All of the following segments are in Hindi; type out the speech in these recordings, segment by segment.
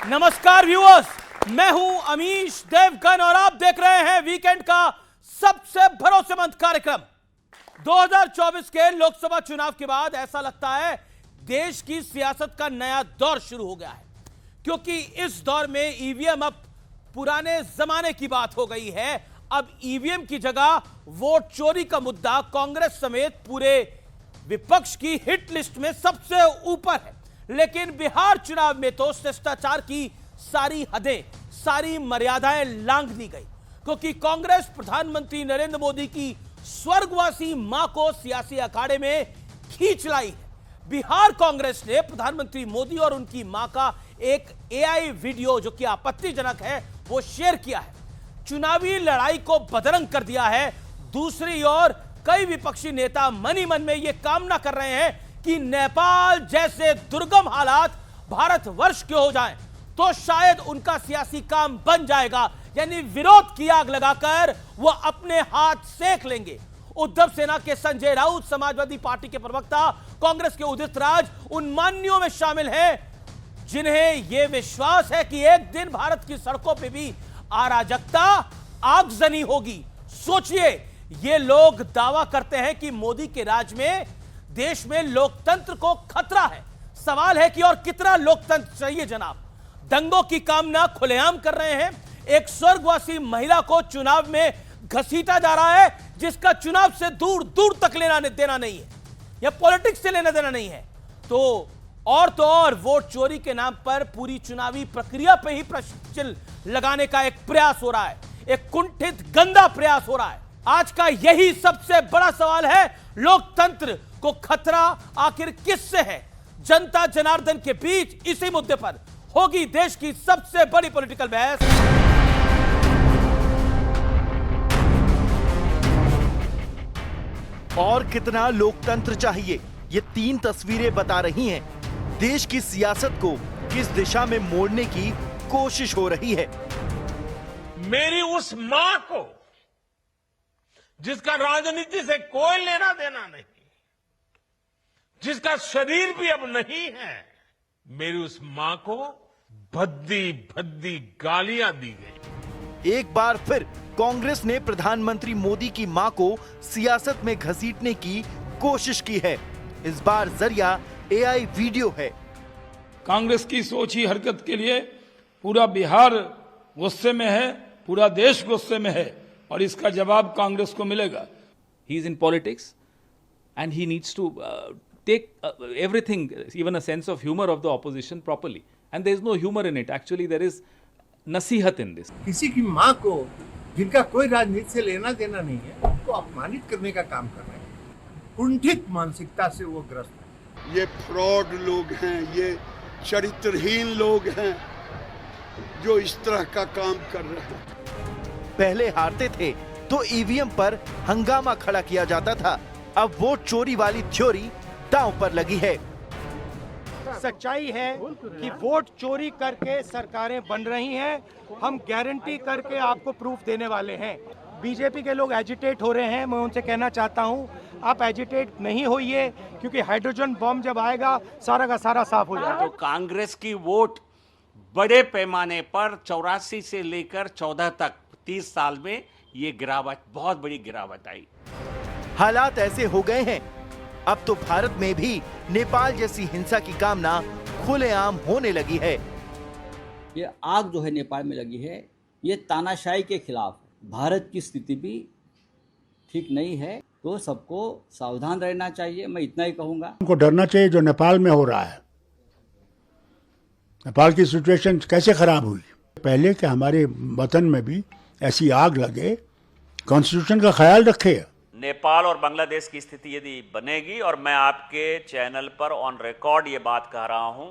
नमस्कार व्यूअर्स, मैं हूं अमीश देवगन और आप देख रहे हैं वीकेंड का सबसे भरोसेमंद कार्यक्रम। 2024 के लोकसभा चुनाव के बाद ऐसा लगता है देश की सियासत का नया दौर शुरू हो गया है, क्योंकि इस दौर में ईवीएम अब पुराने जमाने की बात हो गई है। अब ईवीएम की जगह वोट चोरी का मुद्दा कांग्रेस समेत पूरे विपक्ष की हिट लिस्ट में सबसे ऊपर है। लेकिन बिहार चुनाव में तो शिष्टाचार की सारी हदें, सारी मर्यादाएं लांघ दी गई, क्योंकि कांग्रेस प्रधानमंत्री नरेंद्र मोदी की स्वर्गवासी मां को सियासी अखाड़े में खींच लाई है। बिहार कांग्रेस ने प्रधानमंत्री मोदी और उनकी मां का एक एआई वीडियो, जो कि आपत्तिजनक है, वो शेयर किया है। चुनावी लड़ाई को बदरंग कर दिया है। दूसरी ओर कई विपक्षी नेता मन ही मन में यह कामना कर रहे हैं कि नेपाल जैसे दुर्गम हालात भारतवर्ष के हो जाएं, तो शायद उनका सियासी काम बन जाएगा, यानी विरोध की आग लगाकर वो अपने हाथ सेक लेंगे। उद्धव सेना के संजय राउत, समाजवादी पार्टी के प्रवक्ता, कांग्रेस के उदित राज उन मान्यों में शामिल हैं जिन्हें यह विश्वास है कि एक दिन भारत की सड़कों पर भी अराजकता, आगजनी होगी। सोचिए, ये लोग दावा करते हैं कि मोदी के राज में देश में लोकतंत्र को खतरा है। सवाल है कि और कितना लोकतंत्र चाहिए जनाब। दंगों की कामना खुलेआम कर रहे हैं। एक स्वर्गवासी महिला को चुनाव में घसीटा जा रहा है, जिसका चुनाव से दूर दूर तक लेना देना नहीं है, या पॉलिटिक्स से लेना देना नहीं है। तो और वोट चोरी के नाम पर पूरी चुनावी प्रक्रिया पे ही प्रश्न लगाने का एक प्रयास हो रहा है, एक कुंठित गंदा प्रयास हो रहा है। आज का यही सबसे बड़ा सवाल है, लोकतंत्र को खतरा आखिर किससे है? जनता जनार्दन के बीच इसी मुद्दे पर होगी देश की सबसे बड़ी पॉलिटिकल बहस। और कितना लोकतंत्र चाहिए, ये तीन तस्वीरें बता रही हैं देश की सियासत को किस दिशा में मोड़ने की कोशिश हो रही है। मेरी उस मां को, जिसका राजनीति से कोई लेना देना नहीं, जिसका शरीर भी अब नहीं है, मेरी उस मां को भद्दी भद्दी गालियां दी गई। एक बार फिर कांग्रेस ने प्रधानमंत्री मोदी की मां को सियासत में घसीटने की कोशिश की है। इस बार जरिया एआई वीडियो है। कांग्रेस की सोच ही हरकत के लिए पूरा बिहार गुस्से में है, पूरा देश गुस्से में है, और इसका जवाब कांग्रेस को मिलेगा। He is in politics and he needs to take everything, even a sense of humor of the opposition properly. And there is no humor in it. Actually, there is nasihat in this. किसी की माँ को, जिनका कोई राजनीति से लेना देना नहीं है, उनको अपमानित करने का काम कर रहे हैं। कुंठित मानसिकता से वो ग्रस्त है। ये फ्रॉड लोग हैं, ये चरित्रहीन लोग हैं जो इस तरह का काम कर रहे हैं। पहले हारते थे तो ईवीएम पर हंगामा खड़ा किया जाता था, अब वोट चोरी वाली थ्योरी दांव पर लगी है। सच्चाई है कि वोट चोरी करके सरकारें बन रही हैं। हम गारंटी करके आपको प्रूफ देने वाले हैं। बीजेपी के लोग एजिटेट हो रहे हैं, मैं उनसे कहना चाहता हूं, आप एजिटेट नहीं होइए, क्योंकि हाइड्रोजन बम जब आएगा सारा का सारा साफ हो जाएगा। तो कांग्रेस की वोट बड़े पैमाने पर 84 से लेकर 14 तक 30 साल में ये गिरावट, बहुत बड़ी गिरावट आई। हालात ऐसे हो गए हैं, अब तो भारत में भी नेपाल जैसी हिंसा की कामना खुलेआम होने लगी है। ये आग जो है नेपाल में लगी है, ये तानाशाही के खिलाफ। भारत की स्थिति भी ठीक नहीं है, तो सबको सावधान रहना चाहिए। मैं इतना ही कहूंगा, उनको डरना चाहिए जो नेपाल में हो रहा है। नेपाल की सिचुएशन कैसे खराब हुई, पहले कि हमारे वतन में भी ऐसी आग लगे। कॉन्स्टिट्यूशन का ख्याल रखे। नेपाल और बांग्लादेश की स्थिति यदि बनेगी, और मैं आपके चैनल पर ऑन रिकॉर्ड ये बात कह रहा हूं,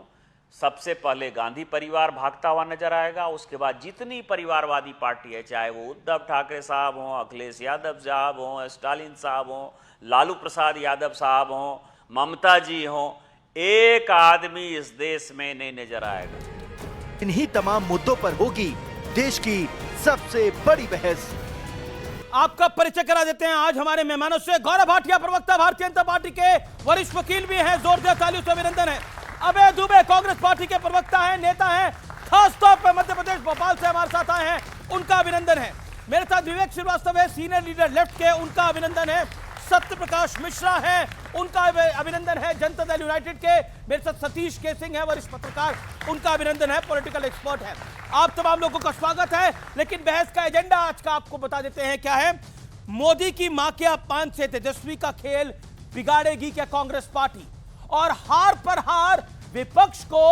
सबसे पहले गांधी परिवार भागता हुआ नजर आएगा। उसके बाद जितनी परिवारवादी पार्टी है, चाहे वो उद्धव ठाकरे साहब हों, अखिलेश यादव साहब हों, स्टालिन साहब हों, लालू प्रसाद यादव साहब हों, ममता जी हों, एक आदमी इस देश में नहीं नजर आएगा। इन्हीं तमाम मुद्दों पर होगी देश की सबसे बड़ी बहस। आपका परिचय करा देते हैं आज हमारे मेहमानों से। गौरव भाटिया, प्रवक्ता भारतीय जनता पार्टी के, वरिष्ठ वकील भी हैं, जोरदार तालियों से अभिनंदन है। अभय दुबे, कांग्रेस पार्टी के प्रवक्ता हैं, नेता हैं, खासतौर पर मध्य प्रदेश भोपाल से हमारे साथ आए हैं, उनका अभिनंदन है। मेरे साथ विवेक श्रीवास्तव है, सीनियर लीडर लेफ्ट के, उनका अभिनंदन है। सत्य प्रकाश मिश्रा है, उनका अभिनंदन है। जनता दल यूनाइटेड के मेरे साथ सतीश के सिंह है, वरिष्ठ पत्रकार, उनका अभिनंदन है, पॉलिटिकल एक्सपर्ट है। आप तमाम लोगों का स्वागत है। लेकिन बहस का एजेंडा आज का आपको बता देते हैं क्या है। मोदी की मां के अपमान से तेजस्वी का खेल बिगाड़ेगी क्या कांग्रेस पार्टी, और हार पर हार विपक्ष को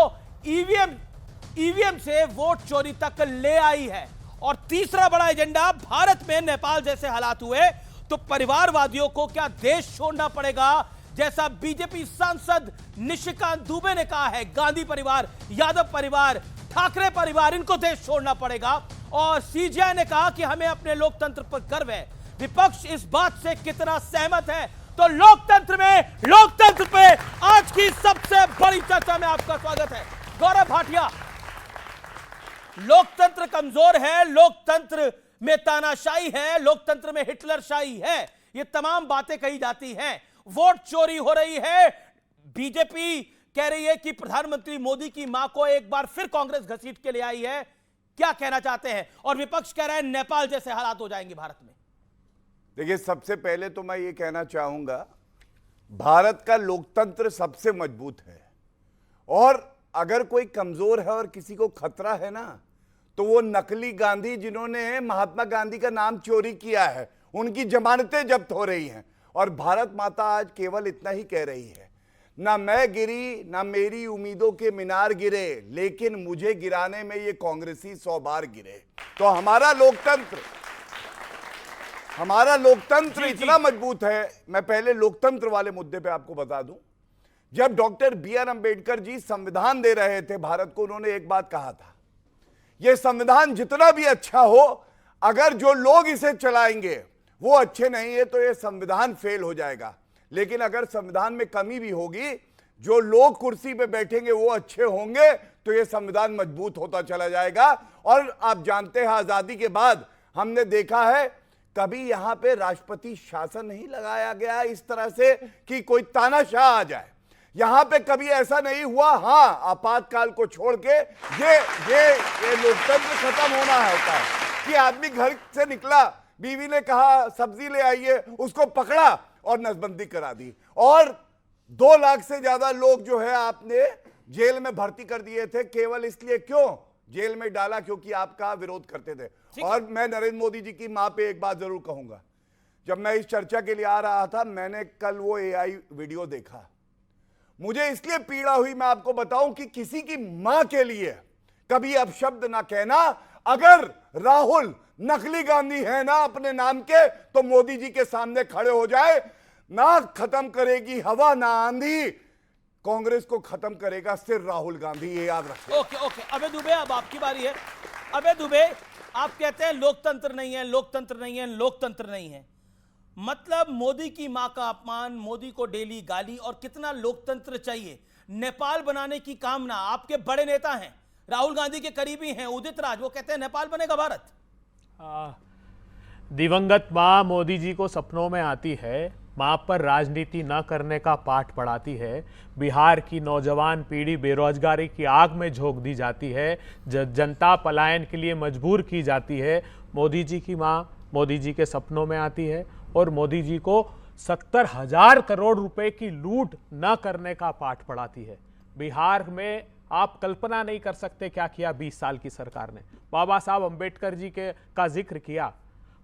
ईवीएम से वोट चोरी तक ले आई है। और तीसरा बड़ा एजेंडा, भारत में नेपाल जैसे हालात हुए तो परिवारवादियों को क्या देश छोड़ना पड़ेगा, जैसा बीजेपी सांसद निशिकांत दुबे ने कहा है। गांधी परिवार, यादव परिवार, ठाकरे परिवार, इनको देश छोड़ना पड़ेगा। और सीजेआई ने कहा कि हमें अपने लोकतंत्र पर गर्व है। विपक्ष इस बात से कितना सहमत है? तो लोकतंत्र पे आज की सबसे बड़ी चर्चा में आपका स्वागत है। गौरव भाटिया, लोकतंत्र कमजोर है, लोकतंत्र में तानाशाही है, लोकतंत्र में हिटलरशाही है, ये तमाम बातें कही जाती हैं। वोट चोरी हो रही है, बीजेपी कह रही है कि प्रधानमंत्री मोदी की मां को एक बार फिर कांग्रेस घसीट के ले आई है। क्या कहना चाहते हैं? और विपक्ष कह रहा है नेपाल जैसे हालात हो जाएंगे भारत में। देखिए, सबसे पहले तो मैं ये कहना चाहूंगा, भारत का लोकतंत्र सबसे मजबूत है, और अगर कोई कमजोर है और किसी को खतरा है ना, तो वो नकली गांधी जिन्होंने महात्मा गांधी का नाम चोरी किया है, उनकी जमानतें जब्त हो रही हैं। और भारत माता आज केवल इतना ही कह रही है, ना मैं गिरी, ना मेरी उम्मीदों के मीनार गिरे, लेकिन मुझे गिराने में ये कांग्रेसी 100 बार गिरे। तो हमारा लोकतंत्र इतना मजबूत है। मैं पहले लोकतंत्र वाले मुद्दे पे आपको बता दूं, जब डॉक्टर BR अंबेडकर जी संविधान दे रहे थे भारत को, उन्होंने एक बात कहा था, यह संविधान जितना भी अच्छा हो, अगर जो लोग इसे चलाएंगे वो अच्छे नहीं है तो यह संविधान फेल हो जाएगा। लेकिन अगर संविधान में कमी भी होगी, जो लोग कुर्सी पे बैठेंगे वो अच्छे होंगे, तो यह संविधान मजबूत होता चला जाएगा। और आप जानते हैं, आजादी के बाद हमने देखा है, कभी यहां पे राष्ट्रपति शासन नहीं लगाया गया इस तरह से कि कोई तानाशाह आ जाए। यहां पे कभी ऐसा नहीं हुआ। हां, आपातकाल को छोड़ के ये लोकतंत्र खत्म होना होता है कि आदमी घर से निकला, बीवी ने कहा सब्जी ले आइए, उसको पकड़ा और नसबंदी करा दी। और 2 लाख से ज्यादा लोग जो है आपने जेल में भर्ती कर दिए थे, केवल इसलिए क्यों जेल में डाला? क्योंकि आपका विरोध करते थे। और मैं नरेंद्र मोदी जी की मां पे एक बात जरूर कहूंगा, जब मैं इस चर्चा के लिए आ रहा था, मैंने कल वो AI वीडियो देखा, मुझे इसलिए पीड़ा हुई, मैं आपको बताऊं, कि किसी की मां के लिए कभी अपशब्द ना कहना। अगर राहुल नकली गांधी है ना अपने नाम के, तो मोदी जी के सामने खड़े हो जाए। ना खत्म करेगी हवा ना आंधी, कांग्रेस को खत्म करेगा सिर्फ राहुल गांधी, ये याद रखें। ओके, अबे दुबे, अब आपकी बारी है। अबे दुबे, आप कहते हैं लोकतंत्र नहीं है, लोकतंत्र नहीं है, लोकतंत्र नहीं है, मतलब मोदी की मां का अपमान, मोदी को डेली गाली, और कितना लोकतंत्र चाहिए? नेपाल बनाने की कामना, आपके बड़े नेता हैं, राहुल गांधी के करीबी हैं उदित राज, वो कहते हैं नेपाल बनेगा भारत। दिवंगत मां मोदी जी को सपनों में आती है, मां पर राजनीति न करने का पाठ पढ़ाती है। बिहार की नौजवान पीढ़ी बेरोजगारी की आग में झोंक दी जाती है, जनता पलायन के लिए मजबूर की जाती है। मोदी जी की मां मोदी जी के सपनों में आती है और मोदी जी को 70,000 करोड़ रुपए की लूट न करने का पाठ पढ़ाती है। बिहार में आप कल्पना नहीं कर सकते क्या किया 20 साल की सरकार ने। बाबा साहब अंबेडकर जी का जिक्र किया।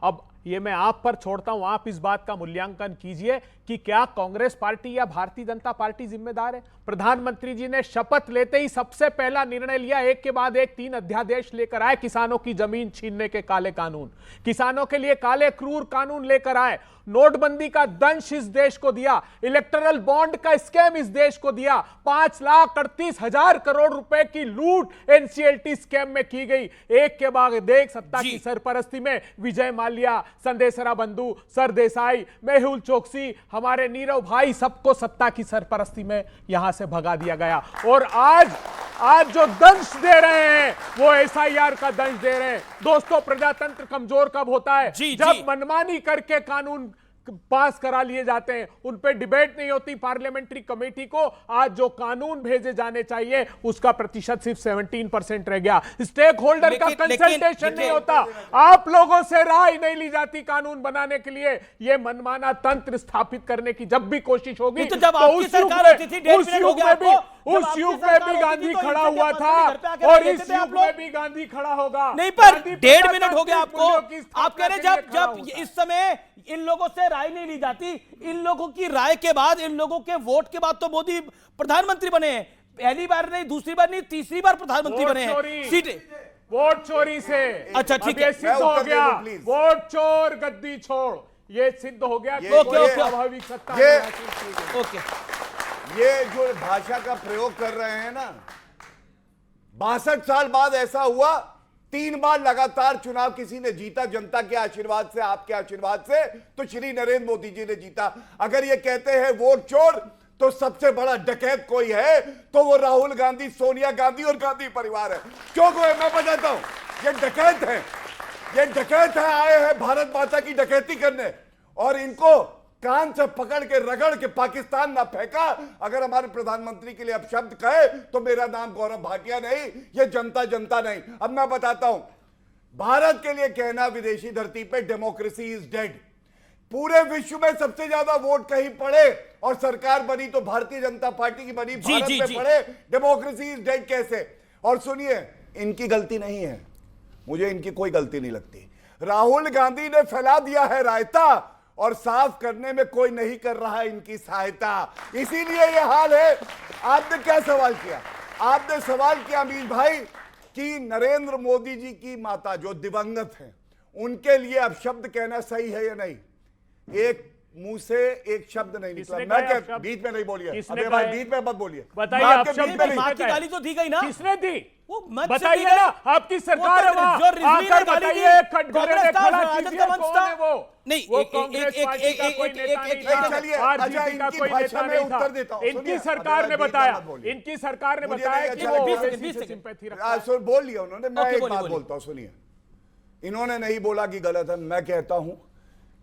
अब ये मैं आप पर छोड़ता हूं, आप इस बात का मूल्यांकन कीजिए कि क्या कांग्रेस पार्टी या भारतीय जनता पार्टी जिम्मेदार है। प्रधानमंत्री जी ने शपथ लेते ही सबसे पहला निर्णय लिया, एक के बाद एक 3 अध्यादेश लेकर आए, किसानों की जमीन छीनने के काले कानून, किसानों के लिए काले क्रूर कानून लेकर आए, नोटबंदी का दंश इस देश को दिया, इलेक्टोरल बॉन्ड का स्कैम इस देश को दिया, 5,38,000 करोड़ रुपए की लूट NCLT स्कैम में की गई। एक के बाद एक सत्ता की सरपरस्ती में विजय माल्या, संदेशरा बंधु, सरदेसाई, मेहुल चोकसी, हमारे नीरव भाई, सबको सत्ता की सरपरस्ती में यहां से भगा दिया गया। और आज जो दंश दे रहे हैं वो SIR का दंश दे रहे हैं। दोस्तों, प्रजातंत्र कमजोर कब होता है? जब मनमानी करके पास करा लिए जाते हैं, उन पे डिबेट नहीं होती पार्लियामेंट्री कमेटी को। आज जो कानून भेजे जाने चाहिए उसका प्रतिशत सिर्फ 17% रह गया। स्टेक होल्डर का कंसल्टेशन नहीं होता, आप लोगों से राय नहीं ली जाती कानून बनाने के लिए। ये मनमाना तंत्र स्थापित करने की जब भी कोशिश होगी तो जब आपकी सरकार होती थी, 1.5 मिनट हो गया आपको, उस युग में भी गांधी खड़ा हुआ था और इस युग में भी गांधी खड़ा होगा। नहीं, पर 1.5 मिनट हो गया आपको। आप कह रहे जब इस समय इन लोगों से राय नहीं ली जाती, इन लोगों की राय के बाद, इन लोगों के वोट के बाद तो मोदी प्रधानमंत्री बने हैं। पहली बार नहीं, दूसरी बार नहीं, तीसरी बार प्रधानमंत्री बने हैं। सीटें वोट चोरी से, अच्छा ठीक है, सिद्ध हो गया वोट चोर गद्दी छोड़, ये सिद्ध हो गया। स्वाभाविक सत्ता। ओके, ये जो भाषा का प्रयोग कर रहे हैं ना, 62 साल बाद ऐसा हुआ, 3 बार लगातार चुनाव किसी ने जीता, जनता के आशीर्वाद से, आपके आशीर्वाद से, तो श्री नरेंद्र मोदी जी ने जीता। अगर ये कहते हैं वोट चोर, तो सबसे बड़ा डकैत कोई है तो वो राहुल गांधी, सोनिया गांधी और गांधी परिवार है। क्यों कोई? मैं बताता हूं, ये डकैत है, ये डकैत है, आए हैं भारत माता की डकैती करने, और इनको कान से पकड़ के रगड़ के पाकिस्तान ना फेंका। अगर हमारे प्रधानमंत्री के लिए अब शब्द कहे तो मेरा नाम गौरव भाटिया नहीं, ये जनता जनता नहीं। अब मैं बताता हूं, भारत के लिए कहना विदेशी धरती पे डेमोक्रेसी इज डेड। पूरे विश्व में सबसे ज्यादा वोट कहीं पड़े और सरकार बनी तो भारतीय जनता पार्टी की बनी, भारत में पड़े। डेमोक्रेसी इज डेड कैसे? और सुनिए, इनकी गलती नहीं है, मुझे इनकी कोई गलती नहीं लगती। राहुल गांधी ने फैला दिया है रायता और साफ करने में कोई नहीं कर रहा है इनकी सहायता, इसीलिए यह हाल है। आपने क्या सवाल किया? आपने सवाल किया अमीश भाई कि नरेंद्र मोदी जी की माता जो दिवंगत हैं, उनके लिए अब शब्द कहना सही है या नहीं? एक मुंह से एक शब्द नहीं निकला। मैं क्या बीच में नहीं बोलिए, अबे भाई बीच में मत बोलिए। बताइए, मां की गाली तो दी गई ना? किसने दी? वो मत बताइए ना, आपकी सरकार है वहां, आकर बताइए, कटघरे में खड़ा कीजिए, कौन है वो? नहीं, वो कांग्रेस पार्टी का कोई नेता नहीं था, चलिए, आरजेडी का कोई नेता नहीं था। इनकी सरकार ने बताया, इनकी सरकार ने बताया कि वो सिंपैथी रखता। बोल लिया उन्होंने, मैं एक बात बोलता हूं, सुनिए। इन्होंने नहीं बोला कि गलत है, मैं कहता हूं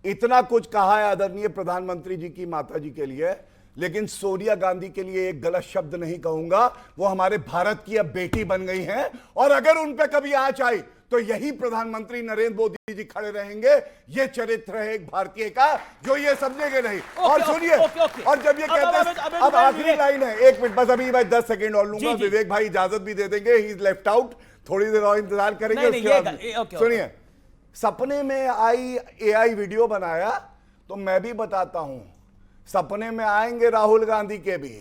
इतना कुछ कहा है आदरणीय प्रधानमंत्री जी की माता जी के लिए, लेकिन सोनिया गांधी के लिए एक गलत शब्द नहीं कहूंगा। वो हमारे भारत की अब बेटी बन गई हैं, और अगर उन पे कभी आंच आई तो यही प्रधानमंत्री नरेंद्र मोदी जी खड़े रहेंगे। ये चरित्र है एक भारतीय का जो ये समझेंगे नहीं। और सुनिए, और जब ये कहते हैं, अब आखिरी लाइन है, 1 मिनट बस, अभी मैं 10 सेकेंड और लूंगा, विवेक भाई इजाजत भी दे देंगे, ही इज लेफ्ट आउट, थोड़ी देर और इंतजार करेंगे उसके बाद। सुनिए, सपने में आई एआई वीडियो बनाया, तो मैं भी बताता हूं, सपने में आएंगे राहुल गांधी के भी।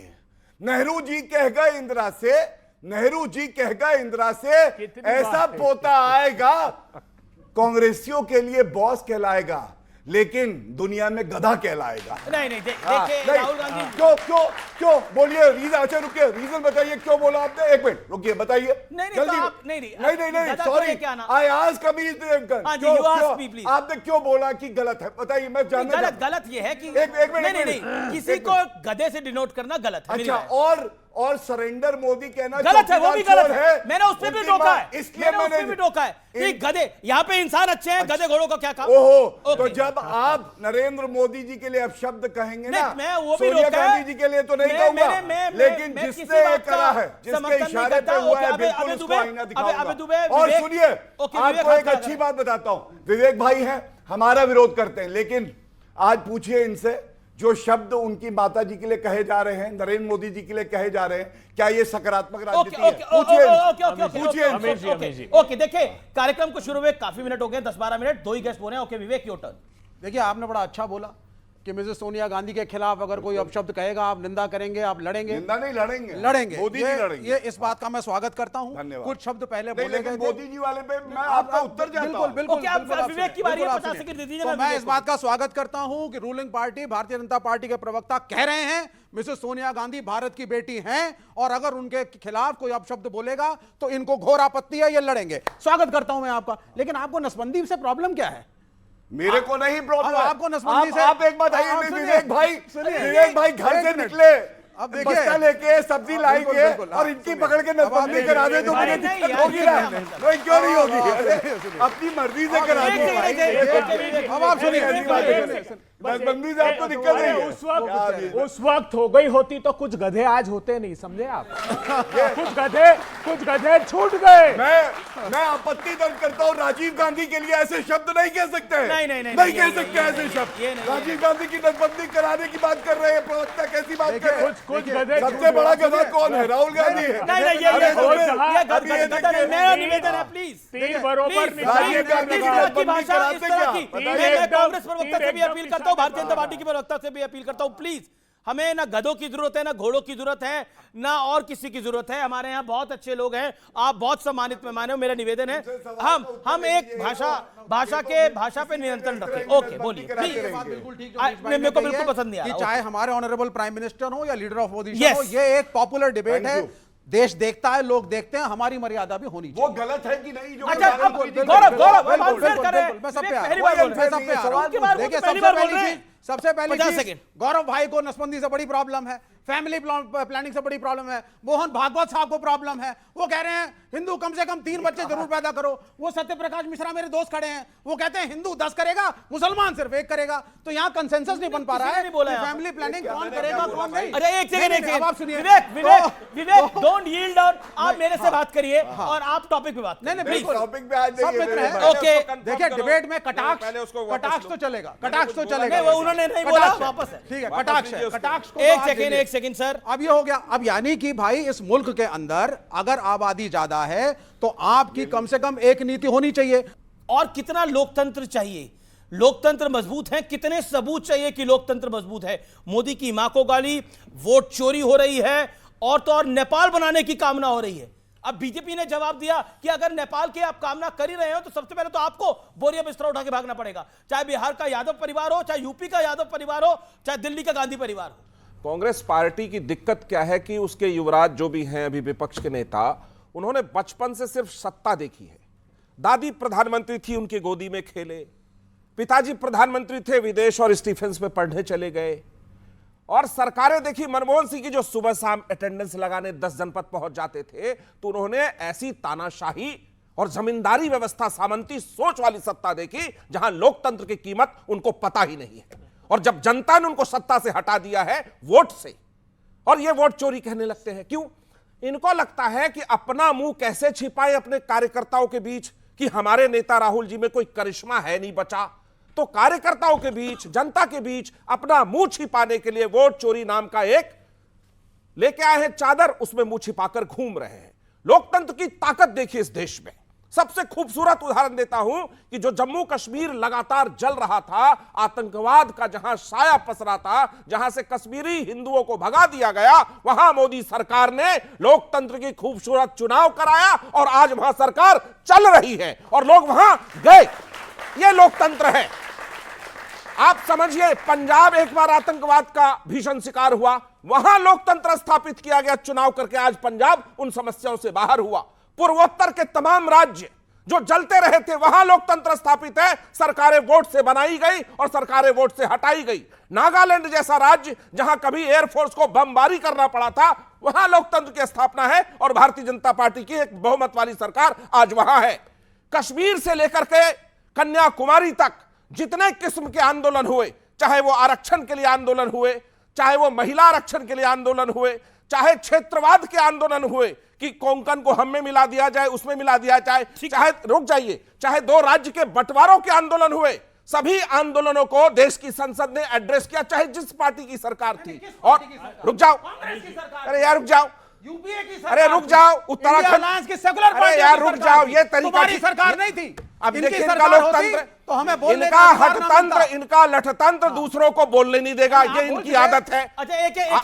नेहरू जी कह गए इंदिरा से, नेहरू जी कह गए इंदिरा से, ऐसा पोता आएगा कांग्रेसियों के लिए बॉस कहलाएगा, लेकिन दुनिया में गधा कहलाएगा। नहीं देखिए, राहुल गांधी क्यों बोलिए रीजन। अच्छा रुकिए, रीजन बताइए क्यों बोला आपने? 1 मिनट रुकिए, बताइए जल्दी। नहीं sorry, I ask Amish Devgan, आपने क्यों बोला कि गलत है? बताइए, मैं जानना। गलत ये है कि नहीं, किसी को गधे से डिनोट करना गलत है। अच्छा, और सरेंडर मोदी कहना गलत है, वो भी गलत है। मैंने उस पे भी टोका है, इसलिए मैंने भी टोका है कि गधे, यहाँ पे इंसान अच्छे हैं, गधे घोड़ों का क्या काम? ओहो, तो जब आप नरेंद्र मोदी जी के लिए अब शब्द कहेंगे ना, मैं वो भी सोनिया गांधी जी के लिए तो नहीं कहूंगा, लेकिन जिसने ये करा है, जिसके इशारे पे हुआ है, बिल्कुल उसको आईना दिखाऊंगा। और सुनिए, आपको एक अच्छी बात बताता हूं, विवेक भाई हैं, हमारा विरोध करते हैं, लेकिन आज पूछिए इनसे, जो शब्द उनकी माता जी के लिए कहे जा रहे हैं, नरेंद्र मोदी जी के लिए कहे जा रहे हैं, क्या ये सकारात्मक राजनीति है? पूछिए। ओके, देखिए, कार्यक्रम को शुरू हुए काफी मिनट हो गए, 10-12 मिनट, 2 ही गेस्ट बोले। Okay Vivek, your turn. देखिए, आपने बड़ा अच्छा बोला कि मिसेस सोनिया गांधी के खिलाफ अगर कोई अपशब्द कहेगा, आप निंदा करेंगे, आप लड़ेंगे। निंदा नहीं, लड़ेंगे। मोदी जी लड़ेंगे। ये इस बात का मैं स्वागत करता हूं। कुछ शब्द पहले बोले गए, मोदी जी वाले पे मैं आपका उत्तर जाता हूं। बिल्कुल। विवेक की बारी है, 50 सेकंड दे दीजिए। मैं इस बात का स्वागत करता हूं कि ruling party Bharatiya Janata party के प्रवक्ता कह रहे हैं मिसेस सोनिया गांधी भारत की बेटी हैं, और अगर उनके खिलाफ कोई अपशब्द बोलेगा तो इनको घोर आपत्ति है, ये लड़ेंगे। स्वागत करता हूं मैं आपका। लेकिन आपको नसबंदी से प्रॉब्लम क्या है? मेरे को नहीं प्रॉब्लम, आपको नसबंदी से। आप एक बात है, विवेक भाई घर से निकले, अब देखिए, बस्ता लेके सब्जी लाएंगे और इनकी पकड़ के नसबंदी करा दे तो मुझे दिक्कत होगी ना? क्यों नहीं होगी? अपनी मर्जी से करा दे। अब आप सुनिए, नसबंदी से आपको दिक्कत नहीं है? उस वक्त हो गई होती तो कुछ गधे आज होते नहीं, समझे आप? कुछ गधे छूट गए। मैं आपत्ति दर्ज करता हूँ, राजीव गांधी के लिए ऐसे शब्द नहीं कह सकते हैं। नहीं कह सकते ऐसे शब्द। राजीव गांधी की नसबंदी कराने की बात कर रहे हैं प्रवक्ता, कैसी बात कर रहे हैं? कुछ गधे सबसे बड़ा गधा कौन है? राहुल गांधी है। निवेदन है प्लीज, तीन बरोबर कांग्रेस प्रवक्ता से भी अपील करता हूं, भारतीय जनता पार्टी की प्रवक्ता से भी अपील करता हूं, प्लीज हमें ना गधों की जरूरत है, ना घोड़ों की जरूरत है, ना और किसी की जरूरत है। हमारे यहाँ बहुत अच्छे लोग हैं, आप बहुत सम्मानित मेहमान हो। मेरा निवेदन है हम एक भाषा पे नियंत्रण रखें। ओके, बोलिए। मेरे को बिल्कुल पसंद नहीं आ रहा, चाहे हमारे ऑनरेबल प्राइम मिनिस्टर हो या लीडर ऑफ अपोजिशन हो, ये एक पॉपुलर डिबेट है, देश देखता है, लोग देखते हैं, हमारी मर्यादा भी होनी चाहिए। वो गलत है कि नहीं? जो अच्छा, सबसे पहली चीज, गौरव भाई को नसबंदी से बड़ी प्रॉब्लम है, फैमिली प्लानिंग से बड़ी प्रॉब्लम है, मोहन भागवत साहब को प्रॉब्लम है, वो कह रहे हैं हिंदू कम से कम 3 बच्चे जरूर पैदा करो। वो सत्यप्रकाश मिश्रा मेरे दोस्त खड़े हैं, वो कहते हैं हिंदू 10 करेगा, मुसलमान सिर्फ 1 करेगा। तो यहाँ कंसेंसस नहीं बन पा रहा है, फैमिली प्लानिंग कौन करेगा कौन नहीं। अरे एक सेकंड, आप सुनिए, विवेक डोंट यील्ड आउट, आप मेरे से बात करिए और आप टॉपिक पे बात। नहीं बिल्कुल, टॉपिक पे आज ओके। देखिए, डिबेट में कटाक्ष तो चलेगा, कटाक्ष तो चलेगा। उन्होंने नहीं बोला, वापस है, ठीक है, कटाक्ष को एक सेकंड सर, अब ये हो गया। अब यानी कि भाई इस मुल्क के अंदर अगर आबादी ज्यादा है तो आपकी कम से कम एक नीति होनी चाहिए। और कितना लोकतंत्र चाहिए? लोकतंत्र मजबूत है, कितने सबूत चाहिए कि लोकतंत्र मजबूत है? मोदी की मां को गाली, वोट चोरी हो रही है, और तो और नेपाल बनाने की कामना हो रही है। अब बीजेपी ने जवाब दिया कि अगर नेपाल की आप कामना कर ही रहे हो तो सबसे पहले तो आपको बोरिया बिस्तरा उठा के भागना पड़ेगा, चाहे बिहार का यादव परिवार हो, चाहे यूपी का यादव परिवार हो, चाहे दिल्ली का गांधी परिवार हो। कांग्रेस पार्टी की दिक्कत क्या है कि उसके युवराज जो भी हैं अभी विपक्ष के नेता, उन्होंने बचपन से सिर्फ सत्ता देखी है। दादी प्रधानमंत्री थी, उनकी गोदी में खेले, पिताजी प्रधानमंत्री थे, विदेश और स्टीफेंस में पढ़ने चले गए, और सरकारें देखी मनमोहन सिंह की जो सुबह शाम अटेंडेंस लगाने 10 जनपद पहुंच जाते थे, तो उन्होंने ऐसी तानाशाही और जमींदारी व्यवस्था, सामंती सोच वाली सत्ता देखी जहां लोकतंत्र की कीमत उनको पता ही नहीं है। और जब जनता ने उनको सत्ता से हटा दिया है वोट से, और ये वोट चोरी कहने लगते हैं, क्यों? इनको लगता है कि अपना मुंह कैसे छिपाए अपने कार्यकर्ताओं के बीच, कि हमारे नेता राहुल जी में कोई करिश्मा है नहीं बचा, तो कार्यकर्ताओं के बीच, जनता के बीच अपना मुंह छिपाने के लिए वोट चोरी नाम का एक लेके आए हैं चादर, उसमें मुंह छिपाकर घूम रहे हैं। लोकतंत्र की ताकत देखिए इस देश में। सबसे खूबसूरत उदाहरण देता हूं कि जो जम्मू कश्मीर लगातार जल रहा था, आतंकवाद का जहां साया पसरा था, जहां से कश्मीरी हिंदुओं को भगा दिया गया, वहां मोदी सरकार ने लोकतंत्र की खूबसूरत चुनाव कराया और आज वहां सरकार चल रही है और लोग वहां गए। यह लोकतंत्र है। आप समझिए, पंजाब एक बार आतंकवाद का भीषण शिकार हुआ, वहां लोकतंत्र स्थापित किया गया चुनाव करके, आज पंजाब उन समस्याओं से बाहर हुआ। पूर्वोत्तर के तमाम राज्य जो जलते रहे थे, वहां लोकतंत्र स्थापित है, सरकारें वोट से बनाई गई और सरकारें वोट से हटाई गई। नागालैंड जैसा राज्य जहां कभी एयरफोर्स को बमबारी करना पड़ा था, वहां लोकतंत्र की स्थापना है और भारतीय जनता पार्टी की एक बहुमत वाली सरकार आज वहां है। कश्मीर से लेकर के कन्याकुमारी तक जितने किस्म के आंदोलन हुए, चाहे वो आरक्षण के लिए आंदोलन हुए, चाहे वो महिला आरक्षण के लिए आंदोलन हुए, चाहे क्षेत्रवाद के आंदोलन हुए कि कोंकण को हम में मिला दिया जाए, उसमें मिला दिया जाए, चाहे रुक जाइए, चाहे 2 राज्य के बंटवारों के आंदोलन हुए, सभी आंदोलनों को देश की संसद ने एड्रेस किया, चाहे जिस पार्टी की सरकार थी। और रुक जाओ, अरे यार रुक जाओ, अरे रुक जाओ, उत्तराखंड की सेकुलर पार्टी, अरे यार रुक जाओ, ये तरीका सरकार नहीं थी। अब देखिए इनका लोकतंत्र, तो हमें बोलने इनका हठतंत्र, इनका लठतंत्र दूसरों को बोलने नहीं देगा, ये इनकी आदत है।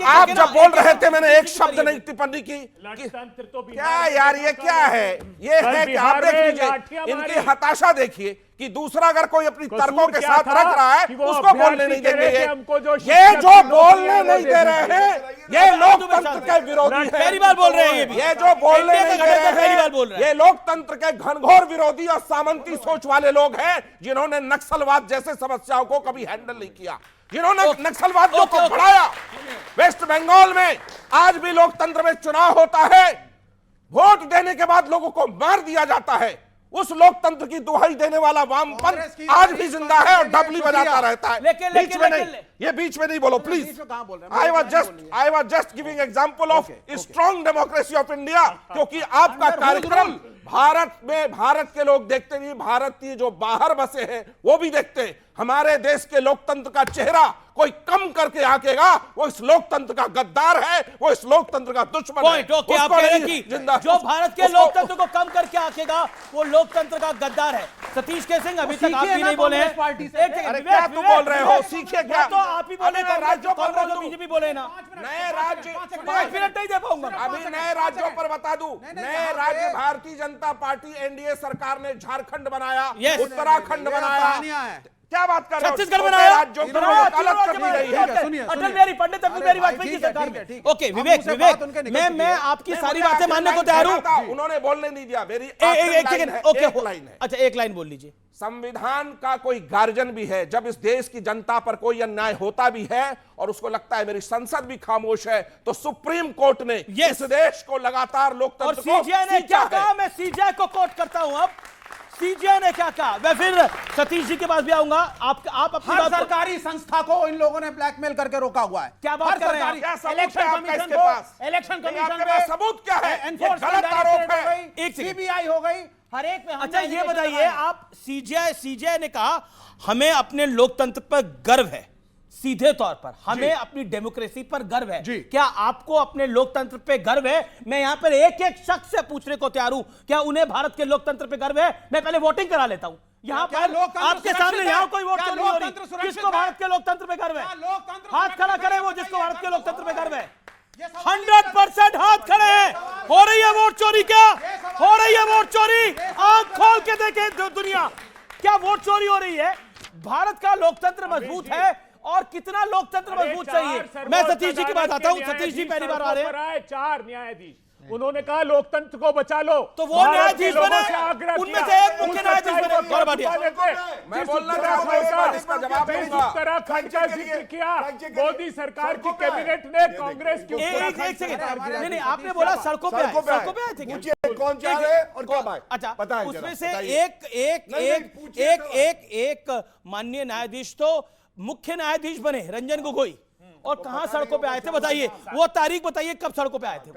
आप जब बोल रहे थे मैंने एक शब्द नहीं टिप्पणी की। क्या यार ये क्या है? ये है कि आप देख लीजिए इनकी हताशा देखिए कि दूसरा अगर कोई अपनी तर्कों के साथ रख रहा है उसको बोलने नहीं देंगे। ये जो बोलने नहीं दे रहे हैं ये लोकतंत्र के विरोधी है। पहली बार बोल रहे हैं ये जो बोलने नहीं दे रहे हैं ये लोकतंत्र के घनघोर विरोधी और सामंती सोच वाले लोग हैं, जिन्होंने नक्सलवाद जैसे समस्याओं को कभी हैंडल नहीं किया, जिन्होंने नक्सलवादियों को बढ़ाया। वेस्ट बंगाल में आज भी लोकतंत्र में चुनाव होता है, वोट देने के बाद लोगों को मार दिया जाता है। उस लोकतंत्र की दुहाई देने वाला वामपंथ आज भी जिंदा है और डबली बजाता रहता है। बीच में नहीं, ये बीच में नहीं बोलो please. I was just giving example of strong democracy of India, क्योंकि आपका कार्यक्रम भारत के लोग देखते नहीं, भारतीय जो बाहर बसे हैं वो भी देखते हैं। हमारे देश के लोकतंत्र का चेहरा कोई कम करके आकेगा, वो इस लोकतंत्र का गद्दार है, वो इस लोकतंत्र का दुश्मन है। ओके, आप कह रहे हैं कि जो भारत के लोकतंत्र को कम करके आकेगा वो लोकतंत्र का गद्दार है। सतीश के सिंह अभी तक आप भी नहीं बोले हैं। अरे क्या तुम बोल रहे हो? सीखिए क्या? तो आप ही बोले, राज्यों पर बीजेपी बोले ना। नए राज्य 5 मिनट नहीं दे पाऊंगा। अभी नए राज्यों पर बता दूं, नए राज्य भारतीय जनता पार्टी एनडीए सरकार ने झारखंड बनाया, उत्तराखंड बनाया। क्या बात कर रहे हो? छत्तीसगढ़ बनाया, राज्यों को अलग कर दी गई है। अटल बिहारी पंडित अटल बिहारी वाजपेयी की सरकार में। ओके विवेक, मैं आपकी सारी बातें मानने को तैयार हूं। उन्होंने बोलने नहीं दिया। मेरी एक सेकंड, ओके लाइन है। अच्छा, एक लाइन बोल लीजिए। संविधान का कोई गार्जियन भी है, जब इस देश की जनता पर कोई अन्याय होता भी है और उसको लगता है मेरी संसद भी खामोश है, तो सुप्रीम कोर्ट ने इस देश को लगातार लोकतंत्र और सीजीआई ने क्या कहा, मैं सीजीआई को कोट करता हूं। अब सीजीआई ने क्या कहा, मैं फिर सतीश जी के पास भी आऊंगा। आप अपनी हर सरकारी संस्था को इन लोगों ने ब्लैकमेल करके रोका हुआ है। क्या बात कर रहे हैं? इलेक्शन कमीशन पे सबूत क्या है? एनफोर्समेंट आरोप है। एक सीबीआई हो गई, हर एक में। अच्छा ये बताइए, आप सीजीआई ने कहा हमें अपने लोकतंत्र पर गर्व है, सीधे तौर पर हमें अपनी डेमोक्रेसी पर गर्व है। क्या आपको अपने लोकतंत्र पे गर्व है? मैं यहां पर एक एक शख्स से पूछने को तैयार हूं, क्या उन्हें भारत के लोकतंत्र पे गर्व है? मैं पहले वोटिंग करा लेता हूं यहां पर आपके सामने। यहां कोई वोट नहीं हो रही। किसको भारत के लोकतंत्र पे गर्व है? हाथ खड़ा करें वो जिसको भारत के लोकतंत्र पे गर्व है। 100% हाथ खड़े हैं। हो रही है वोट चोरी? क्या हो रही है वोट चोरी? आंख खोल के देखे दुनिया, क्या वोट चोरी हो रही है? भारत का लोकतंत्र मजबूत है और कितना लोकतंत्र मजबूत चाहिए? मैं सतीश जी की बात आता हूं। सतीश जी पहली बार आ रहे हैं। 4 न्यायाधीश, उन्होंने कहा लोकतंत्र को बचा लो, तो वो न्यायाधीश बने, उनमें से एक मुख्य न्यायाधीश बने। गौरव भाटिया, मैं बोलना चाहता हूं, इसका जवाब दूंगा। उत्तराखंड का जिक्र किया, मोदी सरकार की कैबिनेट ने कांग्रेस की। एक सेकंड, नहीं आपने बोला सड़कों पे आए थे। कौन जा रहे हैं और कब आए? अच्छा, उसमें से एक माननीय न्यायाधीश तो मुख्य न्यायाधीश बने रंजन गोगोई, और कहां सड़कों पे आए थे बताइए? वो तारीख बताइए कब सड़कों पे आए थे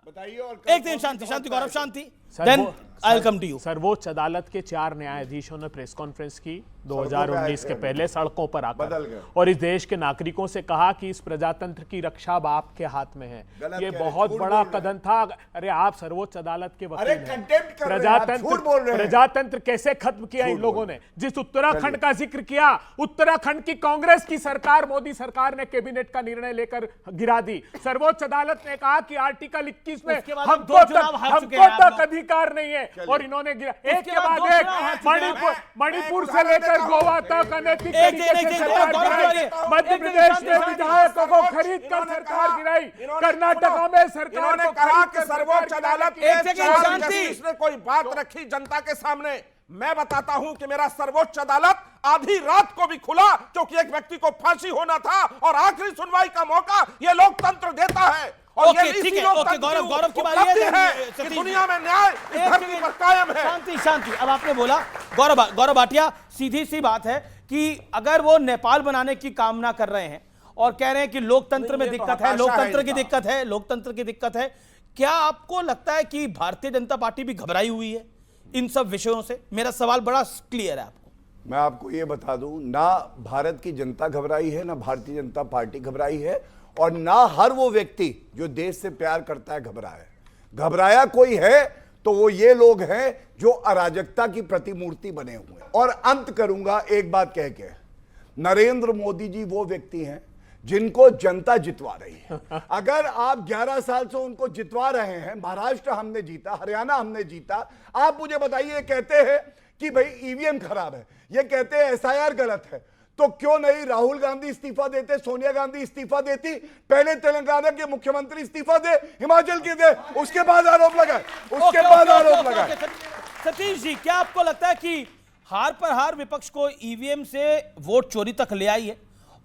बताइए। और एक दिन शांति गौरव, शांति। Then I will come to you. सर्वोच्च अदालत के 4 न्यायाधीशों ने प्रेस कॉन्फ्रेंस की 2019 के पहले सड़कों पर आकर, और इस देश के नागरिकों से कहा कि इस प्रजातंत्र की रक्षा अब आपके हाथ में है। ये बहुत बड़ा कदम था। अरे आप सर्वोच्च अदालत के वकील हैं। प्रजातंत्र कैसे खत्म किया इन लोगों ने? जिस उत्तराखंड का जिक्र किया, उत्तराखंड की कांग्रेस की सरकार, मोदी सरकार ने कैबिनेट का निर्णय लेकर गिरा दी। सर्वोच्च अदालत ने कहा कि आर्टिकल 21 में हमको तक अधिकार नहीं है, और इन्होंने गिरा। एक के बाद एक, मणिपुर से लेकर गोवा तक अनैतिक तरीके से सरकार गिराई। मध्य प्रदेश में विधायकों को खरीद कर सरकार गिराई। कर्नाटका में सरकार ने कहा कि सर्वोच्च अदालत ने कोई बात रखी जनता के सामने। मैं बताता हूं कि मेरा सर्वोच्च अदालत आधी रात को भी खुला, क्योंकि एक व्यक्ति को फांसी होना था और आखिरी सुनवाई का मौका यह लोकतंत्र देता है। और ये ठीक है, ओके गौरव की बारी है कि दुनिया में न्याय इस धरती पर कायम है। शांति। अब आपने बोला गौरव भाटिया, सीधी सी बात है कि अगर वो नेपाल बनाने की कामना कर रहे हैं और कह रहे हैं कि लोकतंत्र में दिक्कत है, लोकतंत्र की दिक्कत है, क्या आपको लगता है कि भारतीय जनता पार्टी भी घबराई हुई है इन सब विषयों से? मेरा सवाल बड़ा क्लियर है आपको। मैं आपको यह बता दूं, ना भारत की जनता घबराई है, ना भारतीय जनता पार्टी घबराई है, और ना हर वो व्यक्ति जो देश से प्यार करता है घबराया कोई है तो वो ये लोग हैं जो अराजकता की प्रतिमूर्ति बने हुए हैं। और अंत करूंगा एक बात कह के, नरेंद्र मोदी जी वो व्यक्ति हैं जिनको जनता जितवा रही है। अगर आप 11 साल से उनको जितवा रहे हैं, महाराष्ट्र हमने जीता, हरियाणा हमने जीता, आप मुझे बताइए, कहते हैं कि भाई ईवीएम खराब है, ये कहते हैं एसआईआर गलत है, तो क्यों नहीं राहुल गांधी इस्तीफा देते, सोनिया गांधी इस्तीफा देती? पहले तेलंगाना के मुख्यमंत्री इस्तीफा दे, हिमाचल के दे, उसके बाद आरोप लगाए, सतीश जी, क्या आपको लगता है कि हार पर हार विपक्ष को ईवीएम से वोट चोरी तक ले आई है?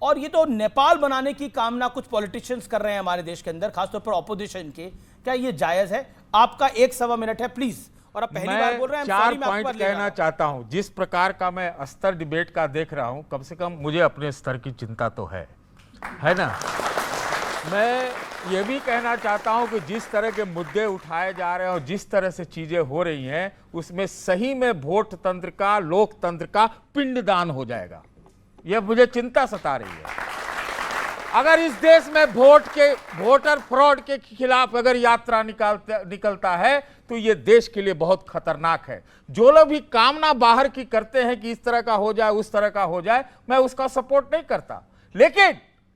और ये तो नेपाल बनाने की कामना कुछ पॉलिटिशियंस कर रहे हैं हमारे देश के अंदर, खासतौर पर ऑपोजिशन के, क्या ये जायज है? आपका 1 सवा मिनट है, प्लीज और अब पहली बार बोल रहे हैं। चार पॉइंट कहना चाहता हूं। जिस प्रकार का मैं स्तर डिबेट का देख रहा हूं, कम से कम मुझे अपने स्तर की चिंता तो है ना। मैं ये भी कहना चाहता हूं कि जिस तरह के मुद्दे उठाए जा रहे हैं और जिस तरह से चीजें हो रही हैं, उसमें सही में वोट तंत्र का, लोकतंत्र का पिंडदान हो जाएगा। यह मुझे चिंता सता रही है। अगर इस देश में वोटर फ्रॉड के खिलाफ अगर यात्रा निकलता है तो ये देश के लिए बहुत खतरनाक है। जो लोग भी कामना बाहर की करते हैं कि इस तरह का हो जाए, उस तरह का हो जाए, मैं उसका सपोर्ट नहीं करता।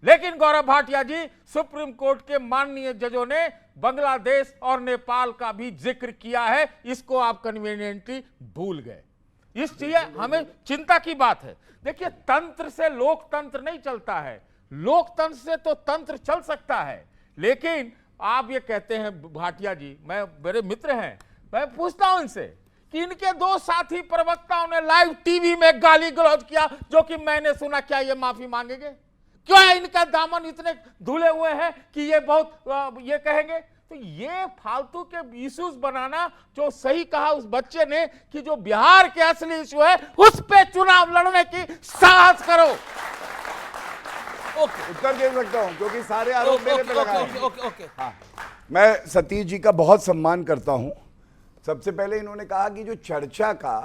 लेकिन गौरव भाटिया जी, सुप्रीम कोर्ट के माननीय जजों ने बांग्लादेश और नेपाल का भी जिक्र किया है, इसको आप कन्वीनियंटली भूल गए। इसलिए हमें चिंता की बात है। देखिए, तंत्र से लोकतंत्र नहीं चलता है, लोकतंत्र से तो तंत्र चल सकता है। लेकिन आप ये कहते हैं भाटिया जी, मेरे मित्र हैं, मैं पूछता हूं इनसे कि इनके 2 साथी प्रवक्ताओं ने लाइव टीवी में गाली गलौज किया, जो कि मैंने सुना, क्या ये माफी मांगेंगे? क्यों है इनका दामन इतने धुले हुए हैं कि ये बहुत ये कहेंगे? तो ये फालतू के इश्यूज बनाना, जो सही कहा उस बच्चे ने कि जो बिहार के असली इश्यू है उस पे चुनाव लड़ने की साहस करो। उत्तर दे सकता हूं क्योंकि सारे आरोप मेरे पे लगाए हैं। हाँ, मैं सतीश जी का बहुत सम्मान करता हूं। सबसे पहले इन्होंने कहा कि जो चर्चा का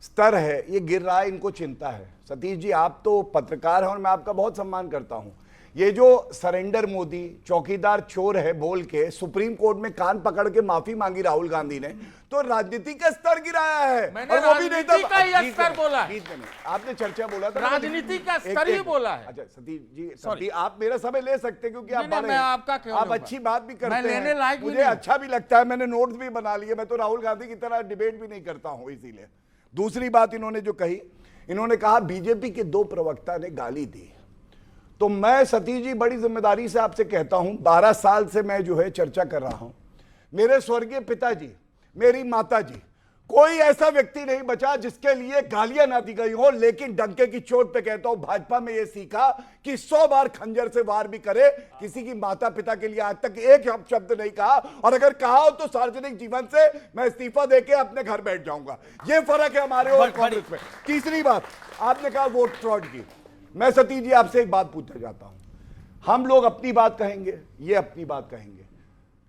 स्तर है ये गिर रहा है, इनको चिंता है। सतीश जी, आप तो पत्रकार हैं और मैं आपका बहुत सम्मान करता हूं। ये जो सरेंडर मोदी, चौकीदार चोर है बोल के सुप्रीम कोर्ट में कान पकड़ के माफी मांगी राहुल गांधी ने, तो राजनीति का स्तर गिराया है। मैंने और वो भी नहीं था, राजनीति का ही स्तर बोला है। आपने चर्चा बोला था, राजनीति का स्तर ही बोला है। अच्छा सतीश जी, आप मेरा समय ले सकते हैं क्योंकि आप अच्छी बात भी करते हैं, मुझे अच्छा भी लगता है, मैंने नोट्स भी बना लिए। मैं तो राहुल गांधी की तरह डिबेट भी नहीं करता हूं, इसीलिए। दूसरी बात इन्होंने जो कही, इन्होंने कहा बीजेपी के 2 प्रवक्ता ने गाली दी। तो मैं सतीश जी बड़ी जिम्मेदारी से आपसे कहता हूं, 12 साल से मैं जो है चर्चा कर रहा हूं। मेरे स्वर्गीय पिताजी, मेरी माताजी, कोई ऐसा व्यक्ति नहीं बचा जिसके लिए गालियां ना दी गई हो। लेकिन डंके की चोट पे कहता हूं, भाजपा में यह सीखा कि 100 बार खंजर से वार भी करे, किसी की माता पिता के लिए आज तक एक शब्द नहीं कहा, और अगर कहा हो तो सार्वजनिक जीवन से मैं इस्तीफा देके अपने घर बैठ जाऊंगा। यह फर्क है हमारे और कांग्रेस में। तीसरी बात, आपने कहा वोट फ्रॉड की। मैं सतीश जी आपसे एक बात पूछना चाहता हूं। हम लोग अपनी बात कहेंगे, ये अपनी बात कहेंगे,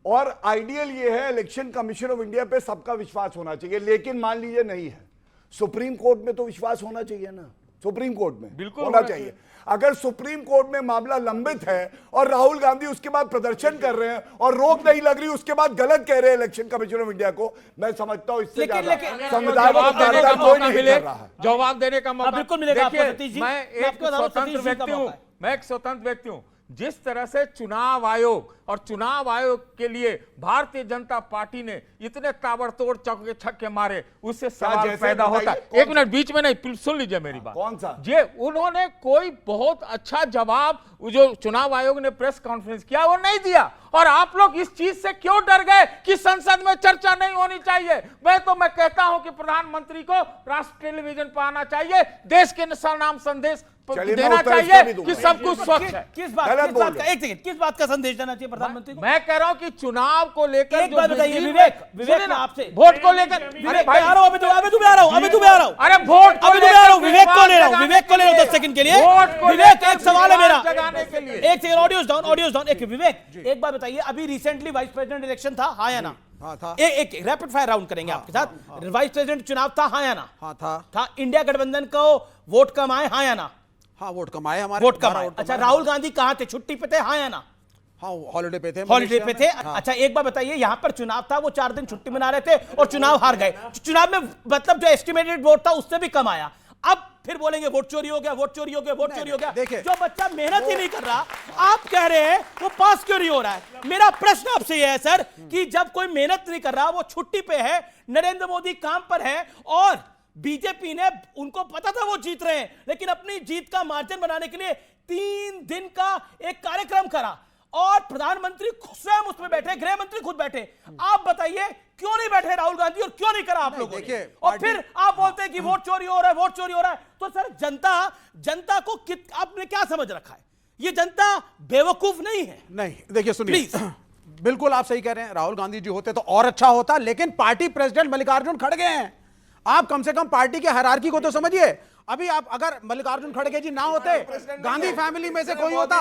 और आइडियल ये है इलेक्शन कमीशन ऑफ इंडिया पे सबका विश्वास होना चाहिए। लेकिन मान लीजिए नहीं है, सुप्रीम कोर्ट में तो विश्वास होना चाहिए ना। सुप्रीम कोर्ट में बिल्कुल होना चाहिए। अगर सुप्रीम कोर्ट में मामला लंबित है और राहुल गांधी उसके बाद प्रदर्शन कर रहे हैं और रोक नहीं लग रही, उसके बाद गलत कह रहे हैं इलेक्शन कमीशन ऑफ इंडिया को, मैं समझता हूं इससे ज्यादा संविधान कोई नहीं कर रहा है। जवाब देने का मौका बिल्कुल मिलेगा आपको सतीश जी। मैं एक स्वतंत्र व्यक्ति हूं। जिस तरह से चुनाव आयोग और चुनाव आयोग के लिए भारतीय जनता पार्टी ने इतने ताबड़तोड़ चौके छक्के मारे, उससे सवाल पैदा होता है। एक मिनट बीच में नहीं, सुन लीजिए मेरी बात। कौन सा? ये उन्होंने कोई बहुत अच्छा जवाब जो चुनाव आयोग ने प्रेस कॉन्फ्रेंस किया वो नहीं दिया, और आप लोग इस चीज से क्यों डर गए कि संसद में चर्चा नहीं होनी चाहिए? मैं कहता हूं कि प्रधानमंत्री को राष्ट्रीय टेलीविजन पर आना चाहिए, देश के नाम संदेश देना चाहिए कि सब कुछ स्वच्छ है। किस बात का संदेश देना चाहिए प्रधानमंत्री को? मैं कह रहा हूं कि चुनाव को लेकर एक बात बताइए विवेक आपसे, वोट को लेकर। अरे भाई आ रहा हूं, अभी तो मैं आ रहा हूं। अरे वोट अभी तो मैं आ रहा हूं, विवेक को ले रहा हूं 10 सेकंड के लिए। विवेक, एक सवाल है मेरा, एक सेकंड, ऑडियोज डाउन। एक विवेक, एक बात बताइए, अभी रिसेंटली वाइस प्रेसिडेंट इलेक्शन था, हाँ या ना? हाँ था। एक रैपिड फायर राउंड करेंगे आपके साथ। वाइस प्रेसिडेंट चुनाव था, हाँ या ना? हाँ था। इंडिया गठबंधन को वोट कम आए, हाँ या ना? हाँ, वोट कम आए हमारे। वोट कम आए। अच्छा, राहुल गांधी कहां थे? छुट्टी पे थे, हाँ या ना? हाँ, हॉलिडे पे थे। हाँ। अच्छा, एक बार बताइए, यहां पर चुनाव था, वो 4 दिन छुट्टी मना रहे थे और चुनाव हार गए। चुनाव में मतलब जो एस्टिमेटेड वोट था उससे भी कम आया। अब फिर बोलेंगे वोट चोरी हो गया, वोट चोरी हो गया, वोट चोरी हो गया। देखिए, जो बच्चा मेहनत ही नहीं कर रहा, आप कह रहे हैं वो पास क्यों नहीं हो रहा है? मेरा प्रश्न आपसे यह है सर कि जब कोई मेहनत नहीं कर रहा, वो छुट्टी पे है, नरेंद्र मोदी काम पर है, और बीजेपी ने, उनको पता था वो जीत रहे हैं, लेकिन अपनी जीत का मार्जिन बनाने के लिए 3 दिन का एक कार्यक्रम करा, और प्रधानमंत्री स्वयं उसमें बैठे, गृह मंत्री खुद बैठे। आप बताइए क्यों नहीं बैठे राहुल गांधी, और क्यों नहीं करा आप लोगों ने? और फिर आप बोलते हैं कि वोट चोरी हो रहा है, वोट चोरी हो रहा है। तो सर जनता को आपने क्या समझ रखा है? ये जनता बेवकूफ नहीं है। नहीं, देखिए सुनिए, बिल्कुल आप सही कह रहे हैं, राहुल गांधी जी होते तो और अच्छा होता, लेकिन पार्टी प्रेसिडेंट मल्लिकार्जुन खड़गे हैं। आप कम से कम पार्टी के हायरार्की को तो समझिए। अभी आप अगर मल्लिकार्जुन खड़गे जी ना होते, गांधी फैमिली में से कोई होता,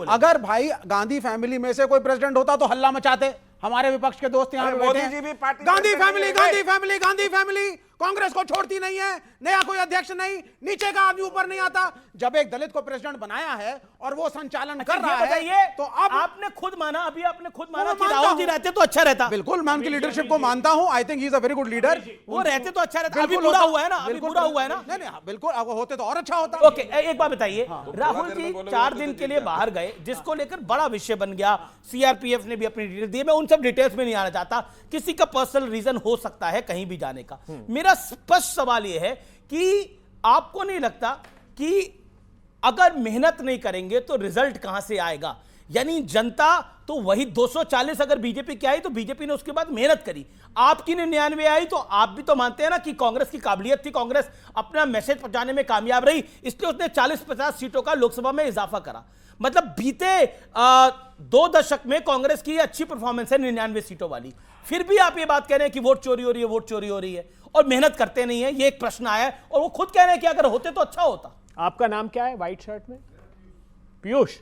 अगर भाई गांधी फैमिली में से कोई प्रेसिडेंट होता तो हल्ला मचाते। हमारे विपक्ष के दोस्त यहाँ पे बैठे हैं, Gandhi family, Gandhi family, Gandhi family Congress को छोड़ती नहीं है, नया कोई अध्यक्ष नहीं, नीचे का आदमी ऊपर नहीं आता। जब एक दलित को प्रेसिडेंट बनाया है और वो संचालन कर रहा है, तो अब आपने खुद माना, अभी आपने खुद माना कि राहुल जी रहते तो अच्छा रहता। बिल्कुल, मैं उनकी लीडरशिप को मानता हूं। I think he is a very good leader. वो रहते तो अच्छा रहता, अभी बुरा हुआ है ना, अभी बुरा हुआ है ना। नहीं, बिल्कुल, अब होते तो और अच्छा होता। ओके, एक बात बताइए, राहुल जी 4 दिन के लिए बाहर गए, जिसको लेकर बड़ा विषय बन गया। सीआरपीएफ ने भी अपनी डिटेल दी, मैं उन सब डिटेल्स में नहीं आना चाहता, किसी का पर्सनल रीजन हो सकता है कहीं भी जाने का। मेरा स्पष्ट सवाल यह है कि आपको नहीं लगता कि अगर मेहनत नहीं करेंगे तो रिजल्ट कहां से आएगा? यानी जनता तो वही 240 अगर बीजेपी की आई तो बीजेपी ने उसके बाद मेहनत करी, आपकी 99 आई, तो आप भी तो मानते हैं ना कि कांग्रेस की काबिलियत थी, कांग्रेस अपना मैसेज पहुंचाने में कामयाब रही, इसलिए उसने 40-50 सीटों का लोकसभा में इजाफा करा। मतलब बीते 2 दशक में कांग्रेस की अच्छी परफॉर्मेंस है 99 सीटों वाली, फिर भी आप ये बात कह रहे हैं कि वोट चोरी हो रही है, वोट चोरी हो रही है, और मेहनत करते नहीं है। ये एक प्रश्न आया है, और वो खुद कह रहे हैं कि अगर होते तो अच्छा होता। आपका नाम क्या है व्हाइट शर्ट में? पीयूष।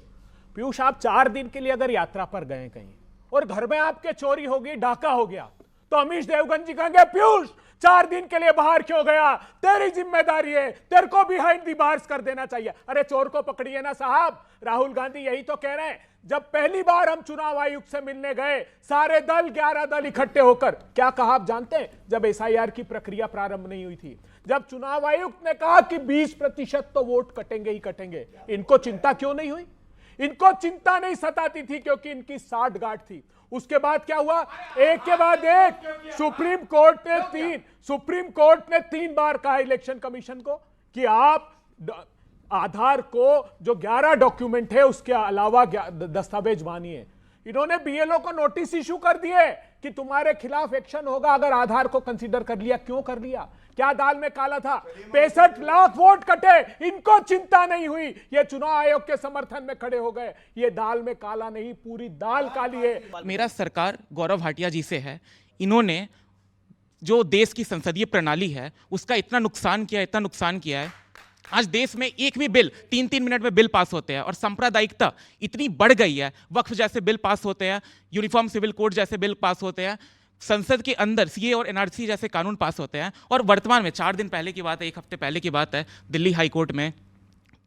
पीयूष, आप 4 दिन के लिए अगर यात्रा पर गए कहीं और घर में आपके चोरी हो गई, डाका हो गया, तो अमीश देवगन जी कहेंगे पीयूष 4 दिन के लिए बाहर क्यों गया, तेरी जिम्मेदारी है, तेरे को बिहाइंड दी बार्स कर देना चाहिए। अरे चोर को पकड़िए ना साहब। राहुल गांधी यही तो कह रहे हैं। जब पहली बार हम चुनाव आयुक्त से मिलने गए, सारे दल 11 दल इकट्ठे होकर क्या कहा आप जानते हैं? जब एसआईआर की प्रक्रिया प्रारंभ नहीं हुई थी, जब चुनाव आयुक्त ने कहा कि 20% तो वोट कटेंगे ही कटेंगे, इनको चिंता क्यों नहीं हुई? इनको चिंता नहीं सताती थी क्योंकि इनकी 60 गांठ थी। उसके बाद क्या हुआ? एक के बाद एक सुप्रीम कोर्ट ने 3 बार कहा इलेक्शन कमीशन को कि आप आधार को जो 11 डॉक्यूमेंट है उसके अलावा दस्तावेज मानिए। इन्होंने बीएलओ को नोटिस इशू कर दिए कि तुम्हारे खिलाफ एक्शन होगा अगर आधार को कंसीडर कर लिया। क्यों कर लिया? क्या दाल में काला था? 65 लाख वोट कटे, इनको चिंता नहीं हुई, ये चुनाव आयोग के समर्थन में खड़े हो गए। ये दाल में काला नहीं, पूरी दाल काली है। मेरा सरकार गौरव भाटिया जी से है, इन्होंने जो देश की संसदीय प्रणाली है उसका इतना नुकसान किया है। आज देश में एक भी बिल 3-3 मिनट में बिल पास होते हैं, और सांप्रदायिकता इतनी बढ़ गई है। वक्फ जैसे बिल पास होते हैं, यूनिफॉर्म सिविल कोड जैसे बिल पास होते हैं, संसद के अंदर सीए और एनआरसी जैसे कानून पास होते हैं। और वर्तमान में 4 दिन पहले की बात है, 1 हफ्ते पहले की बात है, दिल्ली हाई कोर्ट में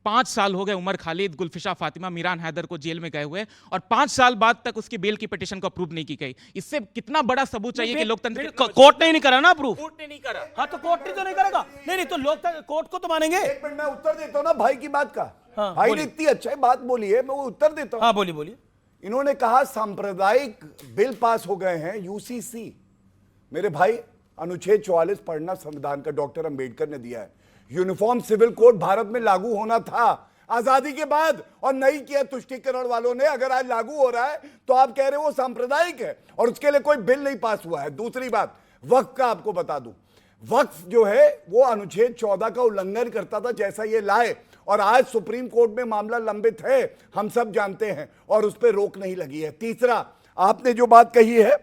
5 साल हो गए उमर खालिद, गुलफिशा फातिमा, मीरान हैदर को जेल में गए हुए, और 5 साल बाद तक उसकी बेल की पिटीशन को अप्रूव नहीं की गई। इससे कितना बड़ा सबूत चाहिए कि लोकतंत्र कोर्ट ने नहीं करा ना अप्रूव? कोर्ट ने नहीं करा। हाँ, तो कोर्ट ने तो नहीं करेगा। नहीं तो लोकतंत्र कोर्ट को तो मानेंगे। एक मिनट मैं उत्तर देता हूं ना भाई की बात का। भाई ने इतनी अच्छा बात बोली है, मैं वो उत्तर देता हूं। हाँ, बोलिए। इन्होंने कहा सांप्रदायिक बिल पास हो गए हैं, यूसीसी। मेरे भाई, अनुच्छेद 44 पढ़ना संविधान का, डॉक्टर अंबेडकर ने दिया है। यूनिफॉर्म सिविल कोड भारत में लागू होना था आजादी के बाद, और नहीं किया तुष्टीकरण वालों ने। अगर आज लागू हो रहा है तो आप कह रहे हो वो सांप्रदायिक है, और उसके लिए कोई बिल नहीं पास हुआ है। दूसरी बात, वक्फ का आपको बता दूं, वक्फ जो है वो अनुच्छेद 14 का उल्लंघन करता था जैसा ये लाए, और आज सुप्रीम कोर्ट में मामला लंबित है, हम सब जानते हैं, और उस पर रोक नहीं लगी है। तीसरा, आपने जो बात कही है,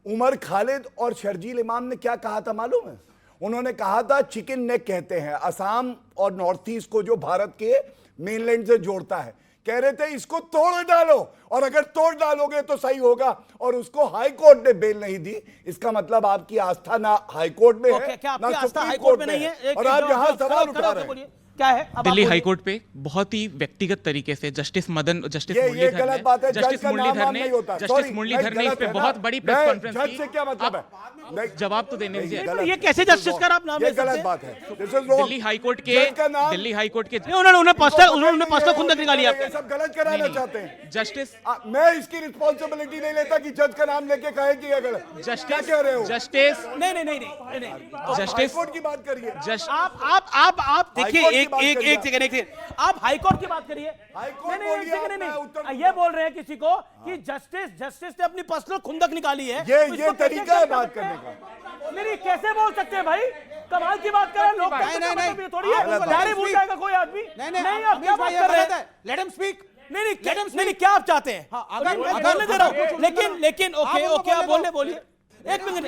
उमर खालिद और शर्जील इमाम ने क्या कहा था मालूम है? उन्होंने कहा था चिकन नेक कहते हैं असम और नॉर्थ ईस्ट को जो भारत के मेनलैंड से जोड़ता है, कह रहे थे इसको तोड़ डालो, और अगर तोड़ डालोगे तो सही होगा, और उसको हाई कोर्ट ने बेल नहीं दी। इसका मतलब आपकी आस्था ना हाई कोर्ट में है, ना सुप्रीम कोर्ट में है, और आप यहां सवाल उठा रहे हैं। क्या है? दिल्ली हाईकोर्ट पे बहुत ही व्यक्तिगत तरीके से जस्टिस मुरलीधर ने इस पे बहुत बड़ी प्रेस कॉन्फ्रेंस की। क्या मतलब है? जवाब तो देने दीजिए। ये कैसे जस्टिस का आप नाम ले सकते हैं? गलत बात है। दिल्ली हाईकोर्ट के उन्होंने 5 लाख खुंदक निकाली। ये सब गलत कराना चाहते हैं जस्टिस। मैं इसकी रिस्पॉन्सिबिलिटी नहीं लेता कि जज का नाम लेके कहे कि गलत। क्या कह रहे हो? जस्टिस नहीं, जस्टिस कोर्ट की बात करिए। आप देखिए, एक सेकंड, आप हाई कोर्ट की बात करिए। नहीं, ये बोल रहे हैं किसी को कि जस्टिस ने अपनी पर्सनल खुंदक निकाली है। ये तरीका है बात करने का। नहीं, कैसे बोल सकते हैं भाई? कमाल की बात कर रहे हैं लोग। नहीं, थोड़ी है, भूल जाएगा कोई आदमी। नहीं, आप क्या बात कर रहे हैं? Let him speak. नहीं, क्या आप चाहते हैं? अगर मैं बोलने दे रहा हूं, लेकिन ओके आप बोलिए। एक मिनट,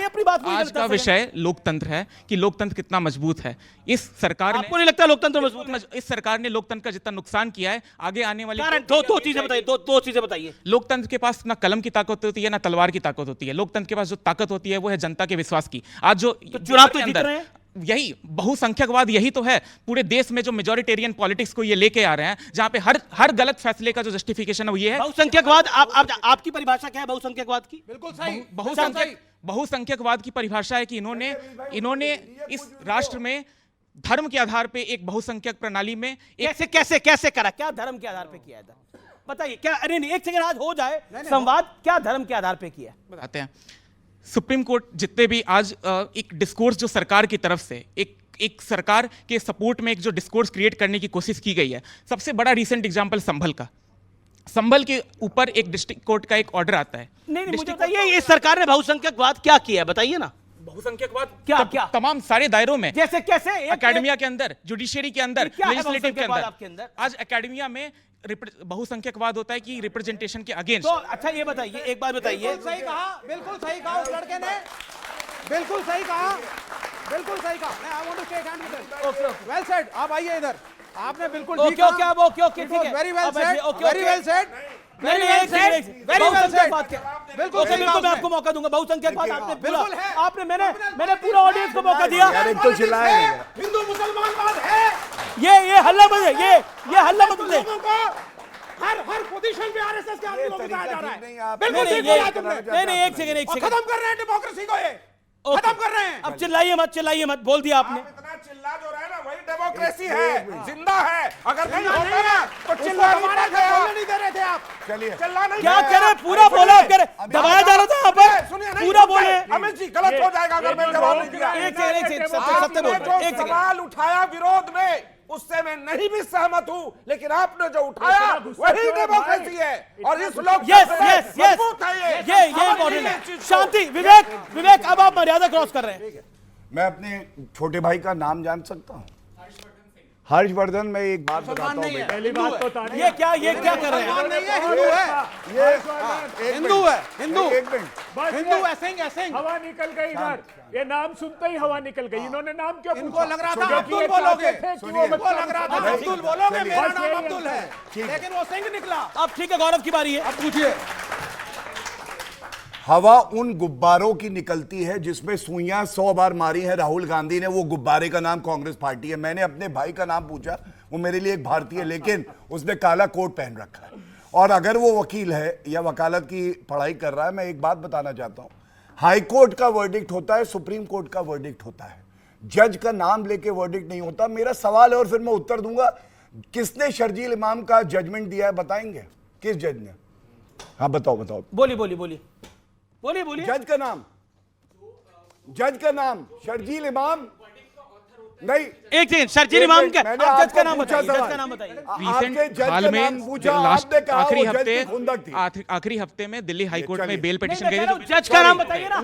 अपनी बात पूरी आज का विषय लोकतंत्र है कि लोकतंत्र कितना मजबूत है। इस सरकार ने, आपको नहीं लगता लोकतंत्र मजबूत है? इस सरकार ने लोकतंत्र का जितना नुकसान किया है, आगे आने वाली दो चीजें बताइए, दो चीजें बताइए। लोकतंत्र के पास ना कलम की ताकत होती है ना तलवार की ताकत होती है। लोकतंत्र के पास जो ताकत होती है वो है जनता के विश्वास की। आज जो चुनाव तो जीत रहे हैं, यही बहुसंख्यकवाद, यही तो है पूरे देश में जो मेजॉरिटेरियन पॉलिटिक्स को ये लेके आ रहे हैं, जहां पे हर गलत फैसले का जो जस्टिफिकेशन है वो ये है। बहुसंख्यकवाद, आपकी परिभाषा क्या है बहुसंख्यकवाद की? बिल्कुल सही। बहुसंख्यकवाद की परिभाषा है कि इन्होंने इस राष्ट्र में धर्म के आधार पे एक बहुसंख्यक प्रणाली में कैसे करा? क्या धर्म के आधार पे किया था बताइए? क्या? अरे नहीं, एक सेकंड, आज हो जाए संवाद। क्या धर्म के आधार पे किया बताते हैं। सुप्रीम कोर्ट जितने भी आज एक डिस्कोर्स जो सरकार की तरफ से एक सरकार के सपोर्ट में एक जो डिस्कोर्स क्रिएट करने की कोशिश की गई है, सबसे बड़ा रीसेंट एग्जांपल संभल के ऊपर एक डिस्ट्रिक्ट कोर्ट का एक ऑर्डर आता है। नहीं, मुझे बताइए इस सरकार ने बहुसंख्यकवाद क्या किया है, बताइए ना। बहुसंख्यकवाद क्या तमाम सारे दायरों में, जैसे कैसे? एकेडमिया के अंदर, जुडिशरी के अंदर, लेजिस्लेटिव के अंदर। आज एकेडमिया में बहुसंख्यकवाद होता है कि रिप्रेजेंटेशन के अगेंस्ट। तो अच्छा ये बताइए, एक बात बताइए। बिल्कुल सही कहा उस लड़के ने, बिल्कुल सही कहा। I want to shake hand with him. Well said. आप आइए इधर। आपने बिल्कुल ठीक कहा। ओके, ठीक है। Very well said. बिल्कुल मैं आपको मौका दूंगा। बहुसंख्यकवाद आपने मैंने पूरा ऑडियंस को मौका दिया। हिंदू मुसलमानवाद है। ये हल्ला मत है, ये हल्ला मत है। हर पोजीशन पे आरएसएस के आदमी को बिठाया जा रहा है। बिल्कुल ठीक बोला तुमने। नहीं, एक सेकंड। खत्म कर रहे हैं डेमोक्रेसी को, ये खत्म कर रहे हैं। अब चिल्लाइए मत, बोल दिया आपने। इतना चिल्ला जो रहा है ना, वही डेमोक्रेसी है, जिंदा है। अगर नहीं होता ना तो चिल्ला नहीं दे रहे थे आप। चलिए, चिल्ला नहीं। क्या करे? पूरा बोला, दबाया जा रहा था यहाँ पर। पूरा बोले। अमित जी, गलत हो जाएगा अगर मैं जवाब नहीं दिया। एक सेकंड, जो सवाल उठाया विरोध में, उससे मैं नहीं भी सहमत हूं, लेकिन आपने जो उठाया वही डेमोक्रेसी है। और इस लोग ये शांति, विवेक, अब आप मर्यादा क्रॉस कर रहे हैं। मैं अपने छोटे भाई का नाम जान सकता हूं? हर्षवर्धन। मैं एक बात बताता हूं, पहली बात तो ये क्या कर रहे हैं? हिंदू ऐसे हवा निकल गई इधर। ये नाम सुनते ही हवा निकल गई। इन्होंने नाम क्यों पूछा? इनको लग रहा था अब्दुल बोलोगे। इनको लग रहा था अब्दुल बोलोगे। मेरा नाम अब्दुल है, लेकिन वो सिंह निकला। अब ठीक है, गौरव की बारी है। अब पूछिए। हवा उन गुब्बारों की निकलती है जिसमें सुइयां 100 बार मारी है राहुल गांधी ने। वो गुब्बारे का नाम कांग्रेस पार्टी है। मैंने अपने भाई का नाम पूछा, वो मेरे लिए एक भारतीय, लेकिन उसने काला कोट पहन रखा है। और अगर वो वकील है या वकालत की पढ़ाई कर रहा है, मैं एक बात बताना चाहता हूं, हाई कोर्ट का वर्डिक्ट होता है, सुप्रीम कोर्ट का वर्डिक्ट होता है, जज का नाम लेके वर्डिक्ट नहीं होता। मेरा सवाल है और फिर मैं उत्तर दूंगा, किसने शर्जील इमाम का जजमेंट दिया है, बताएंगे? किस जज ने? हाँ बताओ। बोलिए। जज का नाम शर्जील इमाम नहीं। एक सेकंड, शर्जील इमाम का जज का नाम बताइए। रिसेंट हाल में आखिरी हफ्ते में दिल्ली हाईकोर्ट में बेल पिटीशन गई। जज का नाम बताइए ना।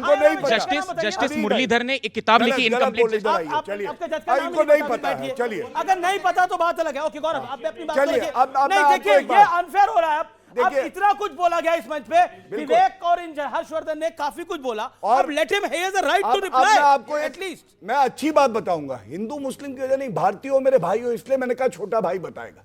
जस्टिस मुरलीधर ने एक किताब लिखी, इनकम्प्लीट। इनको नहीं पता है। चलिए, अगर नहीं पता तो बात अलग है। ओके गौरव, आप अपनी बात चलिए। नहीं, देखिए ये अनफेयर हो रहा है। अब इतना कुछ बोला गया इस मंच पे, विवेक और हर्षवर्धन ने काफी कुछ बोला। अब let him have the right to reply. आपको एटलीस्ट मैं अच्छी बात बताऊंगा, हिंदू मुस्लिम की वजह नहीं, भारतीय हो मेरे भाई हो, इसलिए मैंने कहा छोटा भाई बताएगा।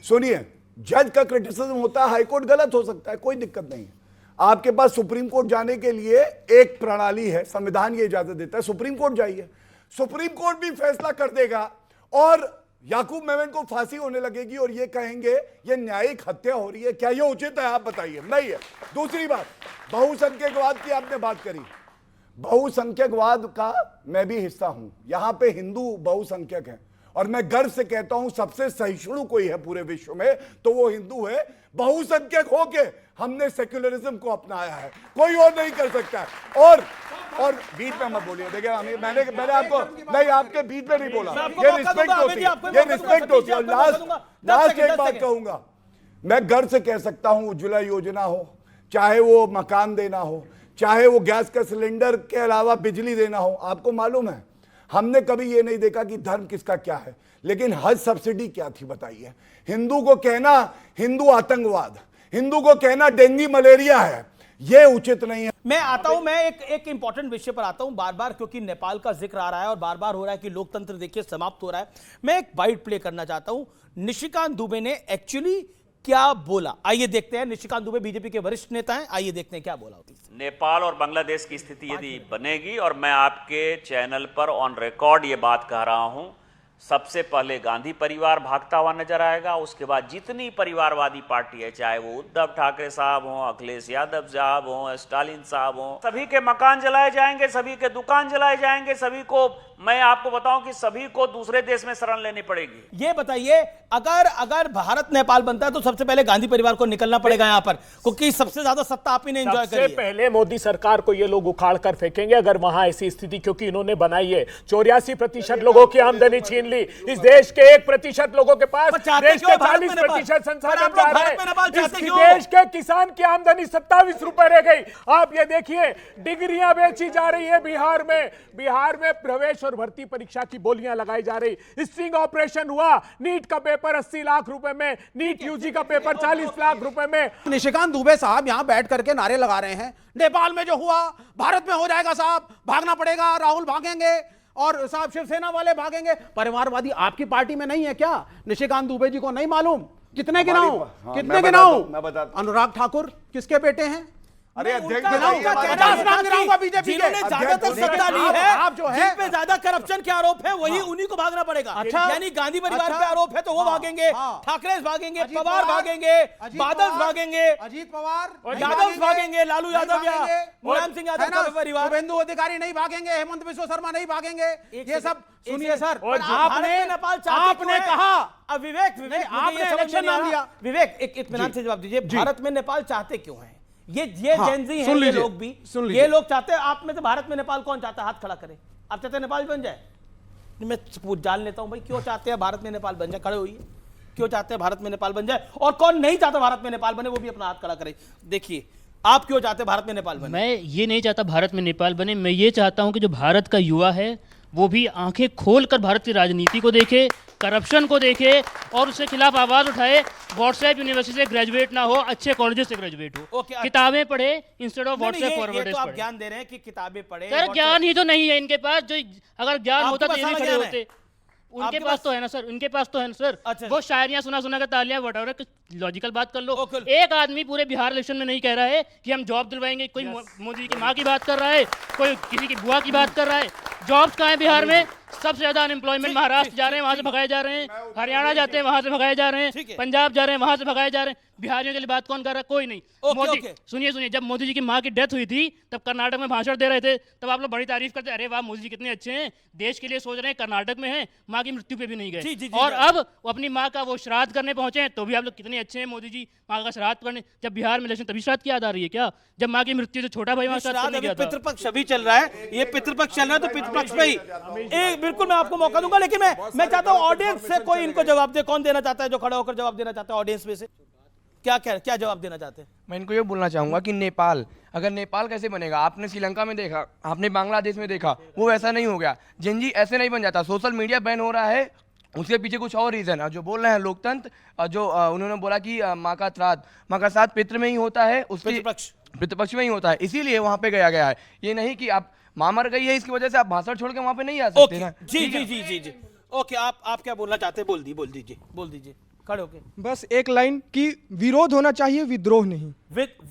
सुनिए, जज का क्रिटिसिज्म होता है, हाईकोर्ट गलत हो सकता है, कोई दिक्कत नहीं है। आपके पास सुप्रीम कोर्ट जाने के लिए एक प्रणाली है, संविधान ये इजाजत देता है, सुप्रीम कोर्ट जाइए। सुप्रीम कोर्ट भी फैसला कर देगा और याकूब मेमन को फांसी होने लगेगी और ये कहेंगे ये न्यायिक हत्या हो रही है। क्या ये उचित है? आप बताइए। नहीं है। दूसरी बात, बहुसंख्यकवाद की आपने बात करी। बहुसंख्यकवाद का मैं भी हिस्सा हूं। यहां पे हिंदू बहुसंख्यक हैं और मैं गर्व से कहता हूं सबसे सहिष्णु कोई है पूरे विश्व में तो वो हिंदू है। बहुसंख्यक होके हमने सेक्युलरिज्म को अपनाया है, कोई और नहीं कर सकता है। और बीच में मत बोलिए। देखिए मैंने आपको नहीं, आपके बीच में नहीं बोला। ये रिस्पेक्ट होती है, ये रिस्पेक्ट होती है। लास्ट एक बात कहूंगा, मैं गर्व से कह सकता हूं, उज्ज्वला योजना हो, चाहे वो मकान देना हो, चाहे वो गैस का सिलेंडर के अलावा बिजली देना हो, आपको मालूम है हमने कभी ये नहीं देखा कि धर्म किसका क्या है, लेकिन हज सब्सिडी क्या थी बताइए। हिंदू को कहना हिंदू आतंकवाद, हिंदू को कहना डेंगू मलेरिया है, ये उचित नहीं है। मैं आता हूं, मैं एक इंपॉर्टेंट विषय पर आता हूं बार बार, क्योंकि नेपाल का जिक्र आ रहा है और बार बार हो रहा है कि लोकतंत्र देखिए समाप्त हो रहा है। मैं एक बाइट प्ले करना चाहता हूं, निशिकांत दुबे ने एक्चुअली क्या बोला, आइए देखते हैं। निशिकांत दुबे बीजेपी के वरिष्ठ नेता हैं, आइए देखते हैं क्या बोला। नेपाल और बांग्लादेश की स्थिति यदि बनेगी, और मैं आपके चैनल पर ऑन रिकॉर्ड ये बात कह रहा हूं, सबसे पहले गांधी परिवार भागता हुआ नजर आएगा, उसके बाद जितनी परिवारवादी पार्टी है, चाहे वो उद्धव ठाकरे साहब हों, अखिलेश यादव साहब हों, स्टालिन साहब हों, सभी के मकान जलाए जाएंगे, सभी के दुकान जलाए जाएंगे, सभी को, मैं आपको बताऊं कि सभी को दूसरे देश में शरण लेनी पड़ेगी। ये बताइए, अगर भारत नेपाल बनता है तो सबसे पहले गांधी परिवार को निकलना पड़ेगा यहां पर, क्योंकि सबसे ज्यादा सत्ता आप ही ने एंजॉय करी है। पहले मोदी सरकार को ये लोग उखाड़ कर फेंकेंगे अगर वहां ऐसी स्थिति, क्योंकि इन्होंने बनाई है। 84% लोगों की आमदनी छीन ली। इस देश के 1% लोगों के पास देश के 40% संसाधन जा रहे हैं। इस देश के किसान की आमदनी 27 रुपए रह गई। आप ये देखिए, डिग्रियां बेची जा रही है बिहार में प्रवेश और भर्ती परीक्षा की बोलियां लगाई जा रही। स्ट्रिंग ऑपरेशन हुआ, नीट का पेपर 80 लाख रुपए में, नीट यूजी का पेपर 40 लाख रुपए में। निशिकांत दुबे साहब यहां बैठ करके नारे लगा रहे हैं, नेपाल में जो हुआ भारत में हो जाएगा साहब, भागना पड़ेगा, राहुल भागेंगे और साहब शिवसेना वाले भागेंगे। परिवारवादी आपकी पार्टी में नहीं है क्या? निशिकांत दुबे जी को नहीं मालूम? कितने गिनाऊं? कितने गिनाऊं? अनुराग ठाकुर किसके बेटे हैं? अरे जिन्होंने ज्यादातर सत्ता ली है, आप जो है जिन पे ज्यादा करप्शन के आरोप है वही उन्हीं को भागना पड़ेगा। अच्छा, यानी गांधी परिवार पे आरोप है तो वो भागेंगे, ठाकरे भागेंगे, पवार भागेंगे, बादल भागेंगे, अजीत पवार यादव भागेंगे, लालू यादव या मुलायम सिंह यादव का परिवार, शुभेंदु अधिकारी नहीं भागेंगे, हेमंत बिश्व शर्मा नहीं भागेंगे। ये सब सुनिए सर, आपने कहा विवेक आपने इलेक्शन नाम दिया। विवेक एक इत्मीनान से जवाब दीजिए, भारत में नेपाल चाहते क्यों है? ये जेनजी है, ये लोग भी, ये लोग चाहते हैं। आप में से भारत में नेपाल कौन चाहता है? हाथ खड़ा करे। आप चाहते हैं नेपाल बन जाए? मैं जान लेता हूं भाई, क्यों चाहते हैं भारत में नेपाल बन जाए? खड़े होइए, क्यों चाहते हैं भारत में नेपाल बन जाए? और कौन नहीं चाहता भारत में नेपाल बने, वो भी अपना हाथ खड़ा करे। देखिए, आप क्यों चाहते हैं भारत में नेपाल बने? मैं ये नहीं चाहता भारत में नेपाल बने। मैं ये चाहता हूं कि जो भारत का युवा है वो भी आंखें खोलकर भारत की राजनीति को देखे, करप्शन को देखे और उसके खिलाफ आवाज उठाए। व्हाट्सएप यूनिवर्सिटी से ग्रेजुएट ना हो, अच्छे कॉलेजेस से ग्रेजुएट हो, किताबें पढ़े इंस्टेड ऑफ व्हाट्सएप फॉरवर्डर्स आप पढ़े। ज्ञान दे रहे हैं कि किताबें पढ़े। सर ज्ञान ही तो नहीं है इनके पास। जो अगर ज्ञान होता तो ये नहीं खड़े होते। उनके पास तो है ना सर, उनके पास तो है ना सर। अच्छा, वो शायरियां सुना कर तालियां बटा, लॉजिकल बात कर लो। एक आदमी पूरे बिहार इलेक्शन में नहीं कह रहा है कि हम जॉब दिलवाएंगे। कोई मोदी की माँ की बात कर रहा है, कोई किसी की बुआ की बात कर रहा है। जॉब्स कहाँ है बिहार में? सबसे ज्यादा अनएम्प्लॉयमेंट महाराष्ट्र जा रहे हैं, वहां से भगाए जा रहे हैं, हरियाणा जाते हैं वहां से भगाए जा रहे हैं, पंजाब जा रहे हैं वहां से भगाए जा रहे हैं। बिहारियों के लिए बात कौन कर रहा है? कोई नहीं। मोदी सुनिए, जब मोदी जी की माँ की डेथ हुई थी तब कर्नाटक में भाषण दे रहे थे, तब आप लोग बड़ी तारीफ करते, अरे वाह मोदी जी कितने अच्छे हैं, देश के लिए सोच रहे हैं, कर्नाटक में हैं, माँ की मृत्यु पे भी नहीं गए। और अब वो अपनी माँ का वो श्राद्ध करने पहुंचे हैं तो भी आप लोग कितने अच्छे हैं मोदी जी, माँ का श्राद्ध करने। जब बिहार में इलेक्शन तभी श्राद्ध की याद आ रही है क्या? जब माँ की मृत्यु से छोटा भाई वहां श्राद्ध करने गया था। पितृपक्ष अभी चल रहा है, ये पितृपक्ष चल रहा है, तो पितृपक्ष पे ही बिल्कुल मैं आपको मौका दूंगा, लेकिन मैं चाहता हूं ऑडियंस से कोई इनको जवाब दे। कौन देना चाहता है, जो खड़ा होकर जवाब देना चाहता है ऑडियंस में से? क्या जवाब देना चाहते हैं? मैं इनको ये बोलना चाहूंगा कि नेपाल, अगर नेपाल कैसे बनेगा? आपने श्रीलंका में देखा, आपने बांग्लादेश में देखा, वो वैसा नहीं हो गया। जेनजी ऐसे नहीं बन जाता। सोशल मीडिया बैन हो रहा है, उसके पीछे कुछ और रीजन है। जो बोल रहे हैं लोकतंत्र, जो उन्होंने बोला कि माँ का श्राद्ध पितृ में ही होता है, उसके पितृपक्ष में ही होता है, इसीलिए वहां पे गया है। ये नहीं कि आप माँ मर गई है इसकी वजह से आप भाषण छोड़ के वहां पे नहीं आ सकते ना। जी। ओके, आप क्या बोलना चाहते हैं? बोल दीजिए खड़े होके। बस एक लाइन कि विरोध होना चाहिए, विद्रोह नहीं।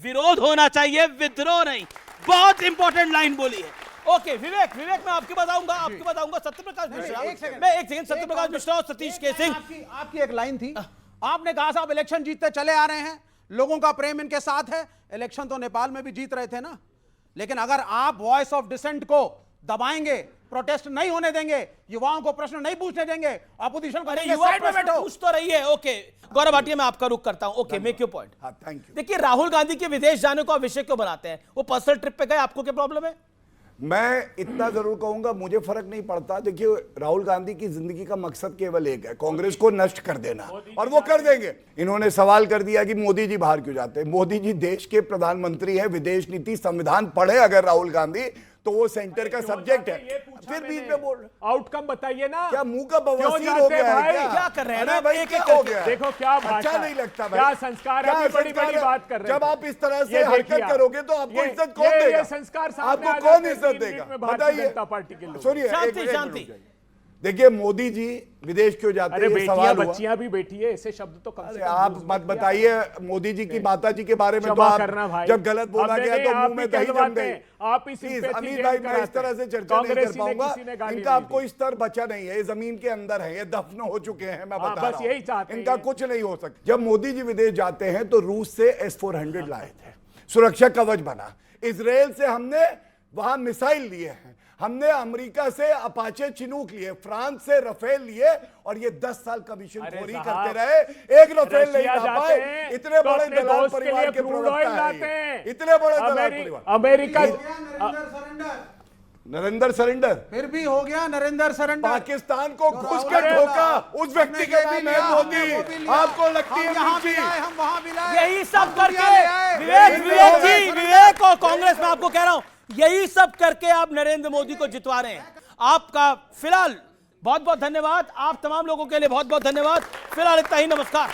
विरोध होना चाहिए, विद्रोह नहीं। बहुत इंपॉर्टेंट लाइन बोली है। ओके विवेक, मैं आपको बताऊंगा सत्यप्रकाश मिश्रा। मैं एक सेकंड, सत्यप्रकाश मिश्रा और सतीश के सिंह, आपकी एक लाइन थी, आपने कहा साहब इलेक्शन जीतते चले आ रहे हैं, लोगों का प्रेम इनके साथ है। इलेक्शन तो नेपाल में भी जीत रहे थे ना, लेकिन अगर आप वॉइस ऑफ डिसेंट को दबाएंगे, प्रोटेस्ट नहीं होने देंगे, युवाओं को प्रश्न नहीं पूछने देंगे, अपोजिशन को साइड में बैठो, पूछ तो रही है। ओके गौरव भाटिया, मैं आपका रुख करता हूं। Okay, make your point. Thank you. देखिए, राहुल गांधी के विदेश जाने को विषय क्यों बनाते हैं? वो पर्सनल ट्रिप पे गए, आपको क्या प्रॉब्लम है? मैं इतना जरूर कहूंगा, मुझे फर्क नहीं पड़ता। देखिए, राहुल गांधी की जिंदगी का मकसद केवल एक है, कांग्रेस को नष्ट कर देना, और वो कर देंगे। इन्होंने सवाल कर दिया कि मोदी जी बाहर क्यों जाते हैं। मोदी जी देश के प्रधानमंत्री हैं, विदेश नीति संविधान पढ़े अगर राहुल गांधी, तो वो सेंटर का सब्जेक्ट है। फिर बीच में बोल रहे। आउटकम बताइए ना। क्या मुंह का बवासीर क्यों हो जाते गया है भाई? क्या कर रहे हैं अरे ना? भाई एक क्या एक हो करके। गया? देखो क्या भाषा अच्छा है। नहीं लगता भाई। क्या संस्कार है? क्या अभी बड़ी संस्कार बड़ी है? बात कर रहे जब हैं। आप इस तरह ये से हरकत देखिए आप। करोगे तो आपको ये- इज्जत कौन ये देगा? संस्कार सामने आपको आ कौन जाते हैं इज्जत 3 देगा? मिनट में भारतीय बताइए। जनता पार्टी के लोग। सुनिए, शांति, एक मिनट शांति। रुक जाइए। देखिए मोदी जी विदेश क्यों जाते अरे हैं, ये बेटियां सवाल हुआ। बच्चियां भी बैठी है, ऐसे शब्द तो कम से अरे कम आप यूज मत मत किया बताइए करो। मोदी जी की माता जी के बारे में। तो क्षमा आप करना भाई। जब गलत बोला हमने गया नहीं, तो आप मुंह में ही दही जम कहलवाते गई। हैं, आप ही प्लीज सिंपैथी अमित गेन भाई, मैं इस कराते तरह हैं। से चर्चा नहीं कर कांग्रेसी ने पाऊंगा। किसी ने गाली इनका नहीं आपको दी। स्तर बचा नहीं है, ये जमीन के अंदर है, ये दफन हो चुके हैं। मैं हाँ, बता बस रहा यही हूं चाहते हैं इनका ये। कुछ नहीं हो सकता। जब मोदी जी विदेश जाते हैं तो रूस से S-400 लाए थे, सुरक्षा कवच बना। इजराइल से हमने वहां मिसाइल लिए हैं, हमने अमेरिका से अपाचे चिनूक लिए, फ्रांस से रफेल लिए, और ये 10 साल कमीशन खोरी करते रहे। एक रफेल नहीं ला पाए। इतने बड़े दलाल परिवार के प्रवक्ता हैं, इतने बड़े दलाल परिवार। अमेरिका नरेंद्र सरेंडर फिर भी हो गया नरेंद्र सरेंडर। पाकिस्तान को घुस कर ठोका उस व्यक्ति का नाम है मोदी। आपको लगती है मिर्ची? हम वहां भी लाए। यही सब करके विवेक और कांग्रेस में आपको कह रहा हूं, यही सब करके आप नरेंद्र मोदी को जितवा रहे हैं। आपका फिलहाल बहुत बहुत धन्यवाद। आप तमाम लोगों के लिए बहुत बहुत धन्यवाद। फिलहाल इतना ही, नमस्कार।